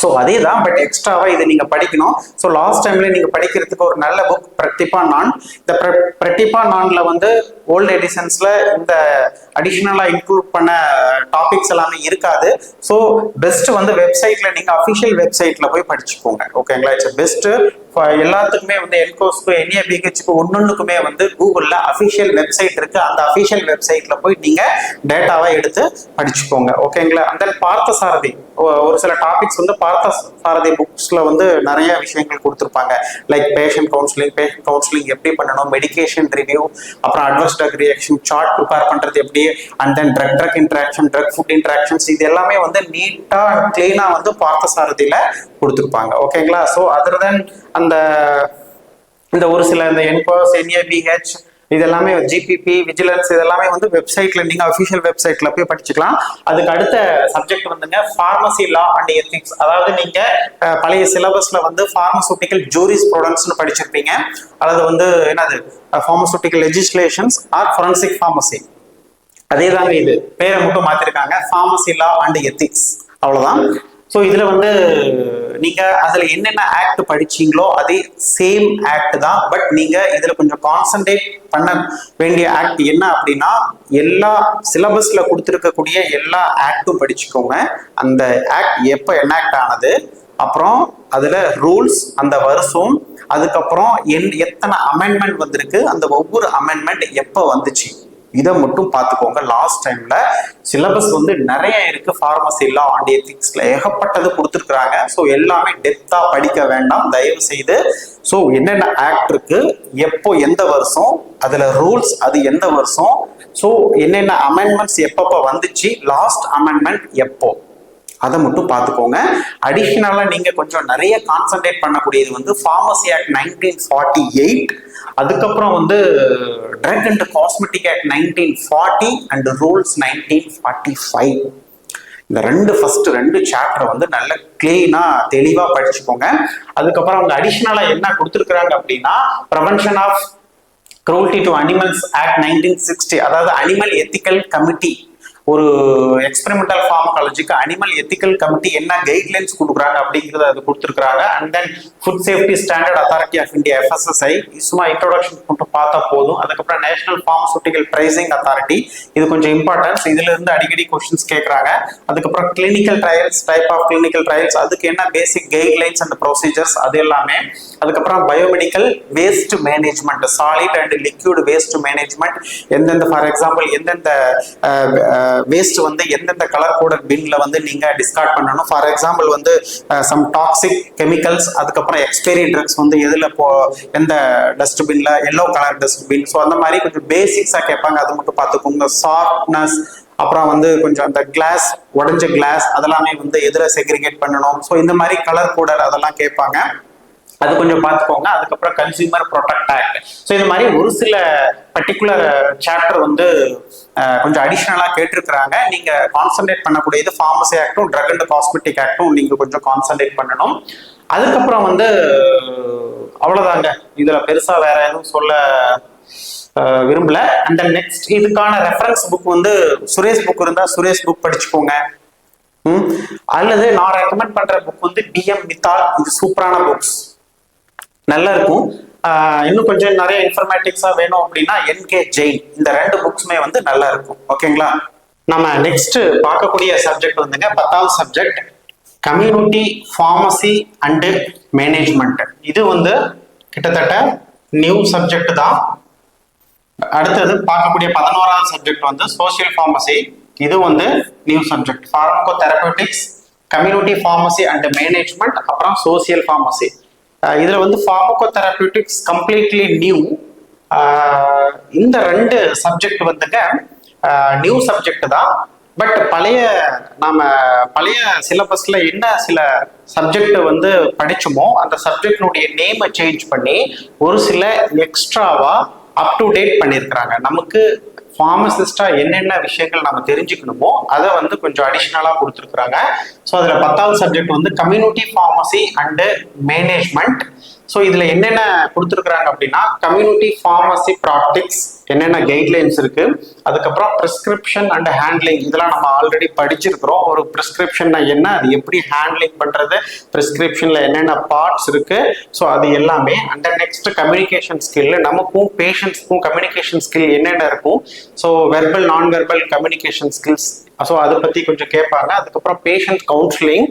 ஸோ அதே தான், பட் எக்ஸ்ட்ராவா இது நீங்க படிக்கணும். ஸோ லாஸ்ட் டைம்ல நீங்க படிக்கிறதுக்கு ஒரு நல்ல புக் பிரட்டிபா நான். இந்த பிரட்டிபா நான்ல வந்து ஓல்டு எடிஷன்ஸ்ல இந்த அடிஷனலா இன்க்ளூட் பண்ண டாபிக்ஸ் எல்லாமே இருக்காது. ஸோ பெஸ்ட் வந்து வெப்சைட்ல நீங்க அஃபிஷியல் வெப்சைட்ல போய் படிச்சுக்கோங்க. ஓகேங்களா? இட்ஸ் பெஸ்ட் எல்லாத்துக்குமே வந்து என்கோஸ்க்கு, NABHக்கு ஒன்னொன்னுக்குமே வந்து கூகுள்ல அஃபிஷியல் வெப்சைட் இருக்கு. அந்த அஃபிஷியல் வெப்சைட்ல போய் நீங்க டேட்டாவை எடுத்து படிச்சுக்கோங்க. ஓகேங்களா? அந்த பார்த்தசாரதி ஒரு சில டாபிக்ஸ் வந்து பார்த்தசாரதி புக்ஸ்ல வந்து நிறைய விஷயங்கள் கொடுத்துருப்பாங்க. லைக் பேஷண்ட் கவுன்சிலிங் எப்படி பண்ணணும், மெடிகேஷன் ரிவ்யூ, அப்புறம் adverse drug reaction chart prepare பண்றது எப்படி, and then drug interaction, drug food interactions, இது எல்லாமே வந்து நீட்டா கிளீனா வந்து பார்த்தசாரதியில கொடுத்துருப்பாங்க. ஓகேங்களா? ஸோ அதர் தென் இந்த ஒரு சில இந்த என்கோஸ், NABH, இது எல்லாமே GPP, விஜிலன்ஸ், இதெல்லாமே வந்து வெப்சைட்ல நீங்க அஃபிஷியல் வெப்சைட்ல போய் படிச்சுக்கலாம். அதுக்கு அடுத்த சப்ஜெக்ட் வந்துங்க ஃபார்மசி லா அண்ட் எத்திக்ஸ். அதாவது நீங்க பழைய சிலபஸ்ல வந்து பார்மசூட்டிக்கல் ஜூரிஸ் ப்ரூடன்ஸ்னு படிச்சிருப்பீங்க. அதாவது வந்து என்னது pharmaceutical legislations or forensic pharmacy. அதே தாங்க, இது பேரை மட்டும் மாத்திருக்காங்க, ஃபார்மசி லா அண்ட் எத்திக்ஸ், அவ்வளவுதான். ஸோ இதுல வந்து நீங்க அதுல என்னென்ன ஆக்ட் படிச்சீங்களோ அதே சேம் ஆக்ட் தான். பட் நீங்க இதுல கொஞ்சம் கான்சென்ட்ரேட் பண்ண வேண்டிய ஆக்ட் என்ன அப்படின்னா, எல்லா சிலபஸ்ல கொடுத்துருக்கக்கூடிய எல்லா ஆக்டும் படிச்சுக்கோங்க. அந்த ஆக்ட் எப்போ எனாக்ட் ஆனது, அப்புறம் அதுல ரூல்ஸ், அந்த வருஷம், அதுக்கப்புறம் எத்தனை அமெண்ட்மெண்ட் வந்திருக்கு, அந்த ஒவ்வொரு அமெண்ட்மெண்ட் எப்போ வந்துச்சு, இதை மட்டும் பார்த்துக்கோங்க. லாஸ்ட் டைம்ல சிலபஸ் வந்து நிறைய இருக்கு. ஃபார்மசி லா அண்ட் எத்திக்ஸ்ல ஏகப்பட்டது கொடுத்துருக்குறாங்க. ஸோ எல்லாமே டெப்தா படிக்க வேண்டாம் தயவு செய்து. ஸோ என்னென்ன ஆக்ட் இருக்கு, எப்போ, எந்த வருஷம், அதுல ரூல்ஸ் அது எந்த வருஷம், ஸோ என்னென்ன அமெண்ட்மெண்ட்ஸ் எப்பப்போ வந்துச்சு, லாஸ்ட் அமெண்ட்மெண்ட் எப்போ, அதை மட்டும் பார்த்துக்கோங்க. அடிஷனலா நீங்க கொஞ்சம் நிறைய கான்சென்ட்ரேட் பண்ணக்கூடியது வந்து ஃபார்மசி ஆக்ட் 1948, அதுக்கப்புறம் வந்து drug and cosmetic act 1940 and rules 1945. இந்த ஃபர்ஸ்ட் ரெண்டு சாப்டர் வந்து நல்ல கிளீனா தெளிவா படிச்சுக்கோங்க. அதுக்கப்புறம் அவங்க அடிஷனலா என்ன கொடுத்துருக்காங்க அப்படின்னா, prevention of cruelty to animals act 1960, அதாவது அனிமல் எத்திக்கல் கமிட்டி, ஒரு எக்ஸ்பெரிமெண்டல் ஃபார்மகாலஜிக்கு அனிமல் எத்திக்கல் கமிட்டி என்ன கைட்லைன்ஸ் கொடுக்குறாங்க அப்படிங்கிறத அது கொடுத்துருக்காங்க. And then food safety standard authority of India FSSAI, சும்மா இன்ட்ரோடக்ஷன் மட்டும் பார்த்தா போதும். அதுக்கப்புறம் நேஷனல் ஃபார்மசூட்டிக்கல் பிரைசிங் அத்தாரிட்டி, இது கொஞ்சம் இம்பார்ட்டன்ஸ், இதுல இருந்து அடிக்கடி கொஸ்டின்ஸ் கேட்கறாங்க. அதுக்கப்புறம் clinical trials, type of clinical trials, அதுக்கு என்ன பேசிக் கைட்லைன்ஸ் அண்ட் ப்ரொசீஜர்ஸ் அது எல்லாமே. அதுக்கப்புறம் biomedical waste management, solid and liquid waste management, எந்தெந்த ஃபார் எக்ஸாம்பிள் எந்தெந்த வேஸ்ட் வந்து எந்தெந்த கலர் கோடட் பின்ல வந்து நீங்க டிஸ்கார்ட் பண்ணணும். ஃபார் எக்ஸாம்பிள் வந்து சம் டாக்ஸிக் கெமிக்கல்ஸ், அதுக்கப்புறம் எக்ஸ்பைரி ட்ரக்ஸ் வந்து எதுல எந்த டஸ்ட்பின்ல, எல்லோ கலர் டஸ்ட்பின். ஸோ அந்த மாதிரி கொஞ்சம் பேசிக்ஸா கேட்பாங்க, அது மட்டும் பார்த்துக்கோங்க. சாஃப்ட்னஸ், அப்புறம் வந்து கொஞ்சம் அந்த கிளாஸ், உடஞ்ச கிளாஸ் அதெல்லாமே வந்து எதிர செக்ரிகேட் பண்ணணும். ஸோ இந்த மாதிரி கலர் கோடர் அதெல்லாம் கேட்பாங்க, அது கொஞ்சம் பார்த்துக்கோங்க. அதுக்கப்புறம் கன்சியூமர் ப்ரொடெக்ட் ஆக்ட். ஸோ இந்த மாதிரி ஒரு சில பர்டிகுலர் சாப்டர் வந்து கொஞ்சம் அடிஷ்னலா கேட்டிருக்கிறாங்க. நீங்க கான்சென்ட்ரேட் பண்ணக்கூடியது ஃபார்மசி ஆக்டும் ட்ரக் அண்ட் காஸ்மெட்டிக் ஆக்டும் நீங்க கொஞ்சம் கான்சென்ட்ரேட் பண்ணணும். அதுக்கப்புறம் வந்து அவ்வளவுதாங்க, இதுல பெருசா வேற எதுவும் சொல்ல விரும்பல. அண்ட் நெக்ஸ்ட் இதுக்கான ரெஃபரன்ஸ் புக் வந்து சுரேஷ் புக் இருந்தா சுரேஷ் புக் படிச்சுக்கோங்க. அல்லது நான் ரெக்கமெண்ட் பண்ற புக் வந்து DM மித்தால், இது சூப்பரான புக்ஸ், நல்லா இருக்கும். இன்னும் கொஞ்சம் நிறைய இன்ஃபர்மேட்டிக்ஸா வேணும் அப்படின்னா NK ஜெயின், இந்த ரெண்டு புக்ஸுமே வந்து நல்லா இருக்கும். ஓகேங்களா, நம்ம நெக்ஸ்ட் பார்க்கக்கூடிய சப்ஜெக்ட் வந்துங்க 10வது subject community pharmacy and management. இது வந்து கிட்டத்தட்ட நியூ சப்ஜெக்ட் தான். அடுத்தது பார்க்கக்கூடிய 11வது சப்ஜெக்ட் வந்து சோசியல் ஃபார்மசி, இது வந்து new subject. Pharmacotherapeutics, community pharmacy and management, அப்புறம் சோசியல் ஃபார்மசி. இதுல வந்து ஃபார்மகோ தெரபியூட்டிக்ஸ் கம்ப்ளீட்லி நியூ. இந்த ரெண்டு சப்ஜெக்ட் வந்துங்க நியூ சப்ஜெக்ட் தான். பட் பழைய சிலபஸ்ல என்ன சில சப்ஜெக்ட் வந்து படிச்சோமோ அந்த சப்ஜெக்டினுடைய நேமை சேஞ்ச் பண்ணி ஒரு சில எக்ஸ்ட்ராவா அப் டு டேட் பண்ணியிருக்கிறாங்க. நமக்கு ஃபார்மசிஸ்டா என்னென்ன விஷயங்கள் நம்ம தெரிஞ்சுக்கணுமோ அதை வந்து கொஞ்சம் அடிஷ்னலா கொடுத்துருக்குறாங்க. ஸோ அதுல 10வது சப்ஜெக்ட் வந்து community pharmacy and management. So இதுல என்னென்ன கொடுத்துருக்குறாங்க அப்படின்னா, கம்யூனிட்டி ஃபார்மசி ப்ராக்டிக்ஸ் என்னென்ன கைட்லைன்ஸ் இருக்கு, அதுக்கப்புறம் பிரிஸ்கிரிப்ஷன் அண்ட் ஹேண்ட்லிங், இதெல்லாம் நம்ம ஆல்ரெடி படிச்சிருக்கிறோம். ஒரு பிரிஸ்கிரிப்ஷன்னா என்ன, அது எப்படி ஹேண்ட்லிங் பண்றது, பிரிஸ்கிரிப்ஷன்ல என்னென்ன பார்ட்ஸ் இருக்கு, ஸோ அது எல்லாமே. அண்ட் நெக்ஸ்ட் கம்யூனிகேஷன் ஸ்கில், நமக்கும் பேஷண்ட்ஸ்க்கும் கம்யூனிகேஷன் ஸ்கில் என்னென்ன இருக்கும், ஸோ வெர்பல் நான் வெர்பல் கம்யூனிகேஷன் ஸ்கில்ஸ், ஸோ அதை பத்தி கொஞ்சம் கேட்பாங்க. அதுக்கப்புறம் பேஷண்ட் கவுன்சிலிங்,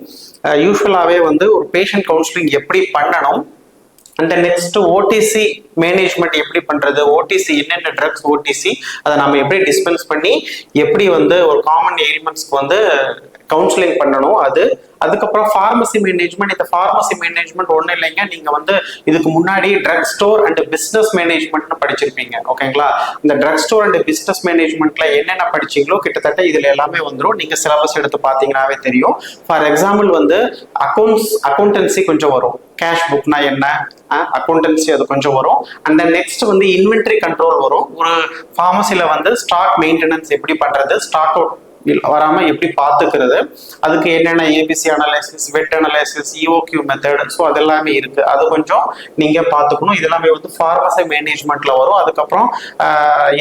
யூஸ்வலாகவே வந்து ஒரு பேஷண்ட் கவுன்சிலிங் எப்படி பண்ணணும். அண்ட் நெக்ஸ்ட் ஓடிசி மேனேஜ்மெண்ட் எப்படி பண்றது, ஓடிசி என்னென்ன ட்ரக்ஸ் ஓடிசி அதை நம்ம எப்படி டிஸ்பென்ஸ் பண்ணி எப்படி வந்து ஒரு காமன் எலிமெண்ட்ஸ்க்கு வந்து கவுன்சிலிங் பண்ணணும் அது. அதுக்கப்புறம் ஃபார்மசி மேனேஜ்மெண்ட், இந்த ஃபார்மசி மேனேஜ்மெண்ட் ஒன்றும் இல்லைங்க, நீங்க வந்து இதுக்கு முன்னாடி ட்ரக் ஸ்டோர் அண்ட் பிஸ்னஸ் மேனேஜ்மெண்ட்னு படிச்சிருப்பீங்க. ஓகேங்களா, இந்த ட்ரக் ஸ்டோர் அண்ட் பிஸ்னஸ் மேனேஜ்மெண்ட்ல என்னென்ன படிச்சீங்களோ கிட்டத்தட்ட இதுல எல்லாமே வந்துடும். நீங்க சிலபஸ் எடுத்து பார்த்தீங்கன்னாவே தெரியும். ஃபார் எக்ஸாம்பிள் வந்து அக்கௌண்டன்சி கொஞ்சம் வரும், கேஷ் புக்னா என்ன, அக்கௌண்டன்சி அது கொஞ்சம் வரும். அண்ட் நெக்ஸ்ட் வந்து இன்வென்ட்ரி கண்ட்ரோல் வரும். ஒரு ஃபார்மசில வந்து ஸ்டாக் மெயின்டெனன்ஸ் எப்படி பண்றது, ஸ்டாக் அவுட் வராம எப்படி பார்த்துக்கிறது, அதுக்கு என்னென்ன ஏபிசி அனலைசிஸ், வெட் அனலைசிஸ், EOQ மெத்தட், ஸோ அது எல்லாமே இருக்கு. அது கொஞ்சம் நீங்க பார்த்துக்கணும். இது எல்லாமே வந்து ஃபார்மசி மேனேஜ்மெண்ட்ல வரும். அதுக்கப்புறம்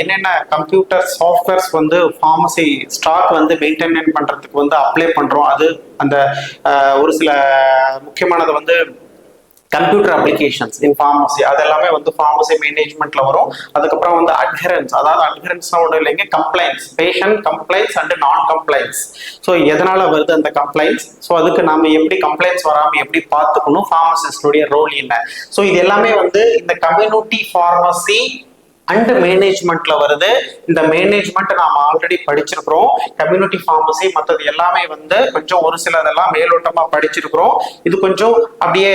என்னென்ன கம்ப்யூட்டர் சாஃப்ட்வேர்ஸ் வந்து ஃபார்மசி ஸ்டாக் வந்து மெயின்டைன் பண்றதுக்கு வந்து அப்ளை பண்றோம், அது அந்த ஒரு சில முக்கியமானது வந்து கம்ப்யூட்டர் அப்ளிகேஷன்ஸ் இன் ஃபார்மசி அது எல்லாமே வந்து ஃபார்மசி மேனேஜ்மெண்ட்ல வரும். அதுக்கப்புறம் வந்து அட்ஹரன்ஸ், அதாவது அட்ஹரன்ஸ்னா ஒன்றும் இல்லைங்க, கம்ப்ளைண்ட்ஸ், பேஷண்ட் கம்ப்ளைண்ட்ஸ் அண்ட் நான் கம்ப்ளைண்ட்ஸ். ஸோ எதனால வருது அந்த கம்ப்ளைண்ட்ஸ், ஸோ அதுக்கு நாம எப்படி கம்ப்ளைண்ட்ஸ் வராமல் எப்படி பார்த்துக்கணும், ஃபார்மசிஸ்டுடைய ரோல் என்ன. ஸோ இது எல்லாமே வந்து இந்த கம்யூனிட்டி ஃபார்மசி அண்ட் மேனேஜ்மெண்ட்ல வருது. இந்த மேனேஜ்மெண்ட் நாம ஆல்ரெடி படிச்சிருக்கிறோம். கம்யூனிட்டி ஃபார்மசி மற்றது எல்லாமே வந்து கொஞ்சம் ஒரு சிலதெல்லாம் மேலோட்டமா படிச்சிருக்கிறோம். இது கொஞ்சம் அப்படியே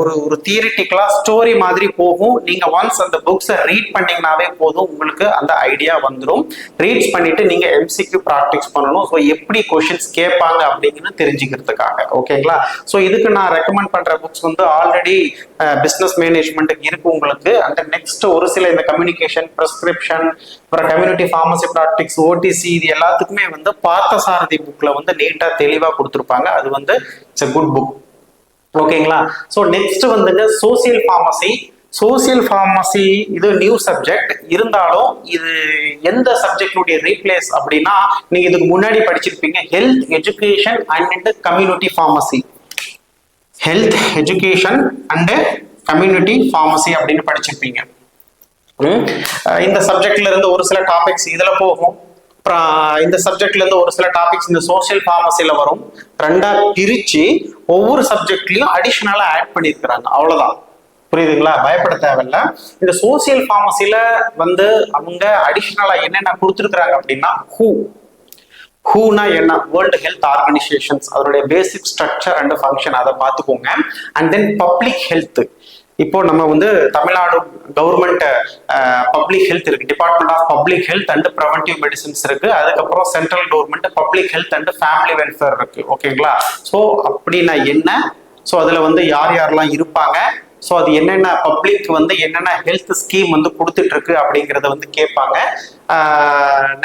ஒரு தியரிட்டிக்கலா ஸ்டோரி மாதிரி போகும். நீங்க ஒன்ஸ் அந்த புக்ஸை ரீட் பண்ணீங்கன்னாவே போதும், உங்களுக்கு அந்த ஐடியா வந்துடும். ரீட்ஸ் பண்ணிட்டு நீங்க எம்சிக்யூ ப்ராக்டிஸ் பண்ணணும். ஸோ எப்படி கொஷின்ஸ் கேட்பாங்க அப்படிங்கிறது தெரிஞ்சுக்கிறதுக்காக. ஓகேங்களா? ஸோ இதுக்கு நான் ரெக்கமெண்ட் பண்ற புக்ஸ் வந்து ஆல்ரெடி பிசினஸ் மேனேஜ்மெண்ட்டுக்கு இருக்கு உங்களுக்கு. அந்த நெக்ஸ்ட் ஒரு சில இந்த கம்யூனிகேஷன், பிரிஸ்கிரிப்ஷன், அப்புறம் கம்யூனிட்டி ஃபார்மசி ப்ராக்டிக்ஸ், ஓடிசி, இது எல்லாத்துக்குமே வந்து பார்த்தசாரதி புக்ல வந்து நீட்டா தெளிவா கொடுத்துருப்பாங்க. அது வந்து இட்ஸ் a குட் புக். ஓகேங்களா? ஸோ நெக்ஸ்ட் வந்துங்க சோசியல் ஃபார்மசி. சோசியல் ஃபார்மசி இது நியூ சப்ஜெக்ட் இருந்தாலும் இது எந்த சப்ஜெக்டுடைய ரீப்ளேஸ் அப்படின்னா, நீங்க இதுக்கு முன்னாடி படிச்சிருப்பீங்க health education and community pharmacy. Health education and community pharmacy அப்படின்னு படிச்சிருப்பீங்க. இந்த சப்ஜெக்ட்ல இருந்து ஒரு சில டாபிக்ஸ் இதுல போகும். அப்புறம் இந்த சப்ஜெக்ட்ல இருந்து ஒரு சில டாபிக்ஸ் இந்த சோசியல் ஃபார்மசில வரும். ரெண்டா பிரிச்சு ஒவ்வொரு சப்ஜெக்ட்லயும் அடிஷனலா ஆட் பண்ணியிருக்கிறாங்க. அவ்வளவுதான். புரியுதுங்களா? பயப்பட தேவையில்ல. இந்த சோசியல் ஃபார்மசில வந்து அவங்க அடிஷனலா என்னென்ன கொடுத்துருக்குறாங்க அப்படின்னா, ஹூனா என்ன, வேர்ல்டு ஹெல்த் ஆர்கனைசேஷன்ஸ், அதனுடைய பேசிக் ஸ்ட்ரக்சர் அண்ட் ஃபங்க்ஷன் அதை பார்த்துக்கோங்க. And then public health. இப்போ நம்ம வந்து தமிழ்நாடு கவர்மெண்ட் பப்ளிக் ஹெல்த் இருக்கு, department of public health and preventive medicines இருக்கு. அதுக்கப்புறம் central government public health and family welfare இருக்கு. ஓகேங்களா? ஸோ அப்படின்னா என்ன, ஸோ அதுல வந்து யார் யாரெல்லாம் இருப்பாங்க, ஸோ அது என்னென்ன பப்ளிக் வந்து என்னென்ன ஹெல்த் ஸ்கீம் வந்து கொடுத்துட்டு இருக்கு அப்படிங்கிறத வந்து கேட்பாங்க.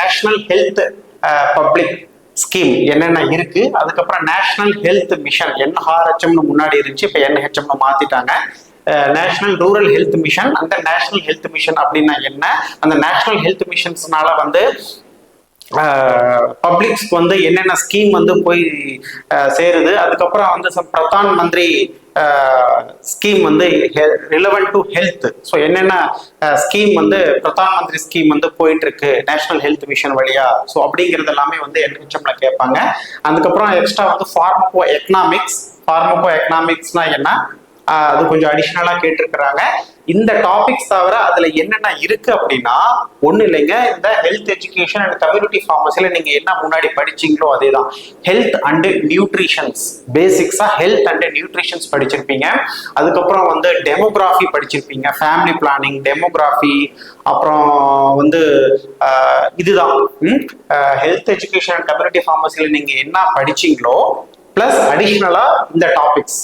நேஷனல் ஹெல்த் பப்ளிக் ஸ்கீம் என்னென்ன இருக்கு, அதுக்கப்புறம் நேஷனல் ஹெல்த் மிஷன், NRHMனு முன்னாடி இருந்துச்சு, இப்போ NHMனு மாத்திட்டாங்க. National rural health mission. அந்த நேஷனல் ஹெல்த் மிஷன் அப்படின்னா என்ன, அந்த நேஷனல் ஹெல்த் மிஷன்ஸ்னால வந்து பப்ளிக்ஸ்க்கு வந்து என்னென்ன ஸ்கீம் வந்து போய் சேருது. அதுக்கப்புறம் வந்து பிரதான் மந்திரி ஸ்கீம் வந்து ரிலவென்ட் டு ஹெல்த். ஸோ என்னென்ன ஸ்கீம் வந்து பிரதான் மந்திரி ஸ்கீம் வந்து போயிட்டு இருக்கு நேஷனல் ஹெல்த் மிஷன் வழியா, ஸோ அப்படிங்கிறது எல்லாமே வந்து NHMல கேட்பாங்க. அதுக்கப்புறம் எக்ஸ்ட்ரா வந்து ஃபார்மகோ எக்கனாமிக்ஸ். ஃபார்மகோ எக்கனாமிக்ஸ்னா என்ன, அது கொஞ்சம் அடிஷனலா கேட்டிருக்கிறாங்க. இந்த டாபிக்ஸ் தவிர அதுல என்னென்ன இருக்கு அப்படின்னா, ஒண்ணு இல்லைங்க, இந்த ஹெல்த் எஜுகேஷன் அண்ட் கம்யூனிட்டி ஃபார்மசில நீங்க என்ன முன்னாடி படிச்சீங்களோ அதேதான். ஹெல்த் அண்ட் நியூட்ரிஷன்ஸ், பேசிக்ஸா ஹெல்த் அண்ட் நியூட்ரிஷன்ஸ் படிச்சிருப்பீங்க. அதுக்கப்புறம் வந்து டெமோகிராஃபி படிச்சிருப்பீங்க, ஃபேமிலி பிளானிங், டெமோகிராஃபி. அப்புறம் வந்து இதுதான் ஹெல்த் எஜுகேஷன் அண்ட் கம்யூனிட்டி ஃபார்மசில நீங்க என்ன படிச்சீங்களோ பிளஸ் அடிஷனலா இந்த டாபிக்ஸ்.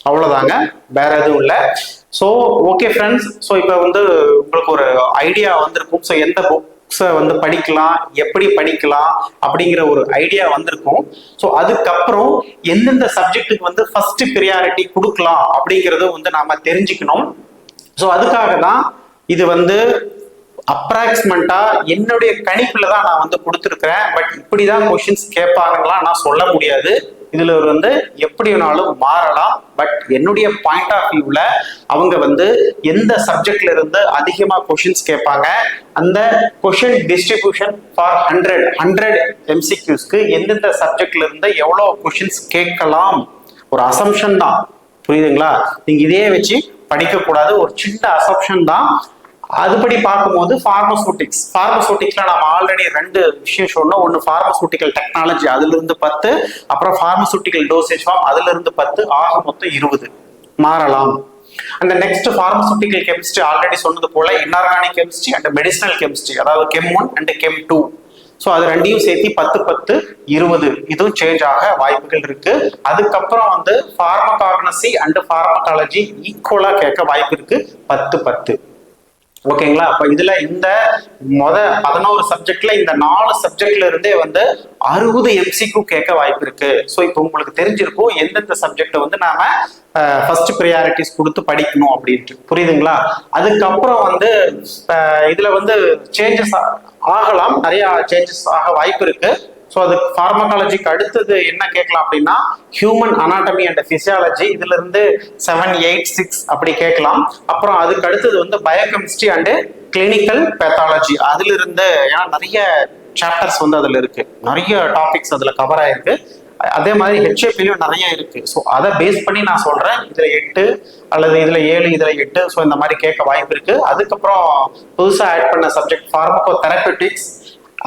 அவ்வளவுதாங்க, வேற எதுவும் இல்லை. ஸோ ஓகே ஃப்ரெண்ட்ஸ், ஸோ இப்போ வந்து உங்களுக்கு ஒரு ஐடியா வந்திருக்கும். ஸோ எந்த புக்ஸை வந்து படிக்கலாம், எப்படி படிக்கலாம் அப்படிங்கிற ஒரு ஐடியா வந்திருக்கும். ஸோ அதுக்கப்புறம் எந்தெந்த சப்ஜெக்ட்டுக்கு வந்து ஃபர்ஸ்ட் ப்ரியாரிட்டி கொடுக்கலாம் அப்படிங்கிறத வந்து நாம தெரிஞ்சுக்கணும். ஸோ அதுக்காக தான் இது வந்து அப்ராக்சிமெண்டா என்னுடைய கணிப்புல தான் நான் வந்து கொடுத்துருக்கிறேன். பட் இப்படிதான் கொஸ்டின்ஸ் கேட்பாங்களா நான் சொல்ல முடியாது. இதுல வந்து எப்படி வேணாலும் மாறலாம். பட் என்னுடைய பாயிண்ட் ஆஃப் வியூல அவங்க வந்து எந்த சப்ஜெக்ட்ல இருந்து அதிகமா கொஸ்டின்ஸ் கேட்பாங்க, அந்த கொஸ்டின் டிஸ்ட்ரிபியூஷன் ஃபார் 100 MCQஸ்க்கு எந்தெந்த சப்ஜெக்ட்ல இருந்து எவ்வளவு கொஸ்டின்ஸ் கேட்கலாம், ஒரு அசம்ஷன் தான். புரியுதுங்களா? நீங்க இதே வச்சு படிக்க கூடாது, ஒரு சின்ன அசம்ஷன் தான். அதுபடி பார்க்கும்போது ஃபார்மசூட்டிக்ஸ்ல நம்ம ஆல்ரெடி 2 விஷயம் சொன்னோம். ஒன்று ஃபார்மசூட்டிக்கல் டெக்னாலஜி, அதுல இருந்து 10, அப்புறம் ஃபார்மசூட்டிக்கல் டோசேஜ் ஃபார்ம், அதுல இருந்து 10, ஆக மொத்தம் 20 மாறலாம். அந்த நெக்ஸ்ட் ஃபார்மசூட்டிக்கல் கெமிஸ்ட்ரி ஆல்ரெடி சொன்னது போல inorganic chemistry and medicinal chemistry, அதாவது Chem 1 அண்ட் Chem 2. ஸோ அது ரெண்டையும் சேர்த்து 10, 10, 20 இதுவும் சேஞ்ச் ஆக வாய்ப்புகள் இருக்கு. அதுக்கப்புறம் வந்து ஃபார்மகாக்னசி அண்ட் ஃபார்மகாலஜி ஈக்குவலா கேட்க வாய்ப்பு இருக்கு, 10, 10. ஓகேங்களா? அப்ப இதுல இந்த 11 சப்ஜெக்ட்ல இந்த 4 சப்ஜெக்ட்ல இருந்தே வந்து 60 MCQ கேட்க வாய்ப்பு இருக்கு. ஸோ இப்போ உங்களுக்கு தெரிஞ்சிருக்கும் எந்தெந்த சப்ஜெக்ட் வந்து நாம ஃபர்ஸ்ட் ப்ரியாரிட்டிஸ் கொடுத்து படிக்கணும் அப்படின்ட்டு. புரியுதுங்களா? அதுக்கப்புறம் வந்து இதுல வந்து சேஞ்சஸ் ஆகலாம், நிறைய சேஞ்சஸ் ஆக வாய்ப்பு இருக்கு. ஸோ அது ஃபார்மகாலஜிக்கு அடுத்தது என்ன கேட்கலாம் அப்படின்னா ஹியூமன் அனாட்டமி அண்ட் பிசியாலஜி, இதுல இருந்து 7, 8, 6 அப்படி கேட்கலாம். அப்புறம் அதுக்கு அடுத்தது வந்து பயோகெமிஸ்ட்ரி அண்டு கிளினிக்கல் பேத்தாலஜி, அதுல இருந்து ஏன்னா நிறைய சாப்டர்ஸ் வந்து அதுல இருக்கு, நிறைய டாபிக்ஸ் அதுல கவர் ஆயிருக்கு. அதே மாதிரி ஹெச்ஏபிலையும் நிறைய இருக்கு. ஸோ அதை பேஸ் பண்ணி நான் சொல்றேன், இதுல 8 அல்லது இதுல 7, இதுல 8, ஸோ இந்த மாதிரி கேட்க வாய்ப்பு இருக்கு. அதுக்கப்புறம் புதுசாக ஆட் பண்ண சப்ஜெக்ட் ஃபார்மகோ தெரபியூட்டிக்ஸ்,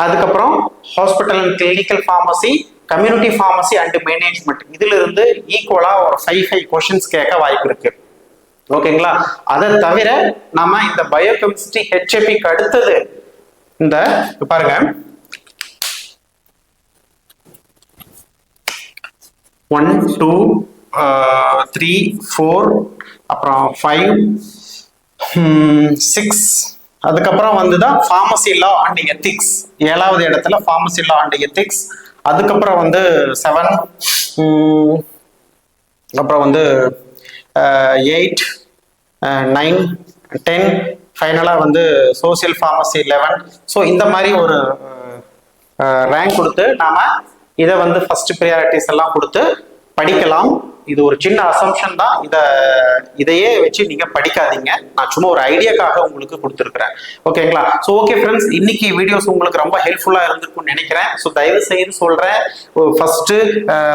அதுக்கப்புறம் hospital and clinical pharmacy, community pharmacy and management, இதுல இருந்து ஈக்குவலா ஒரு 5 கொஸ்டின்ஸ் கேட்க வாய்ப்பு இருக்கு. ஓகேங்களா? அதை தவிர நாம இந்த பயோகெமிஸ்ட்ரி ஹெச்ஏபிக்கு அடுத்தது இந்த பாருங்க 1, 2, 3, 4, அப்புறம் 5, 6, அதுக்கப்புறம் வந்துதான் ஃபார்மசி லா அண்ட் எத்திக்ஸ், 7வது இடத்துல ஃபார்மசி லா அண்ட் எத்திக்ஸ். அதுக்கப்புறம் வந்து 7, அப்புறம் வந்து 8, 9, 10, ஃபைனலாக வந்து சோசியல் ஃபார்மசி 11. ஸோ இந்த மாதிரி ஒரு ரேங்க் கொடுத்து நாம இதை வந்து ஃபர்ஸ்ட் ப்ரியாரிட்டிஸ் எல்லாம் கொடுத்து படிக்கலாம். இது ஒரு சின்ன அசம்ஷன் தான், இதையே வச்சு நீங்க படிக்காதீங்க. நான் சும்மா ஒரு ஐடியாக்காக உங்களுக்கு கொடுத்துருக்கிறேன். ஓகேங்களா? ஸோ ஓகே ஃப்ரெண்ட்ஸ், இன்னைக்கு வீடியோஸ் உங்களுக்கு ரொம்ப ஹெல்ப்ஃபுல்லா இருந்திருக்கும்னு நினைக்கிறேன். ஸோ தயவு செய்து சொல்றேன், ஃபர்ஸ்ட்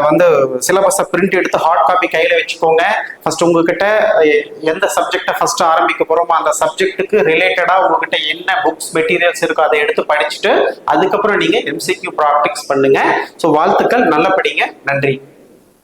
வந்து சிலபஸை பிரிண்ட் எடுத்து ஹார்ட் காப்பி கையில வச்சுக்கோங்க. ஃபர்ஸ்ட் உங்ககிட்ட எந்த சப்ஜெக்டை ஃபர்ஸ்ட் ஆரம்பிக்க போறோமோ அந்த சப்ஜெக்ட்டுக்கு ரிலேட்டடா உங்ககிட்ட என்ன புக்ஸ் மெட்டீரியல்ஸ் இருக்கோ அதை எடுத்து படிச்சுட்டு அதுக்கப்புறம் நீங்க MCQ ப்ராக்டிக்ஸ் பண்ணுங்க. ஸோ வாழ்த்துக்கள், நல்ல படிங்க. நன்றி.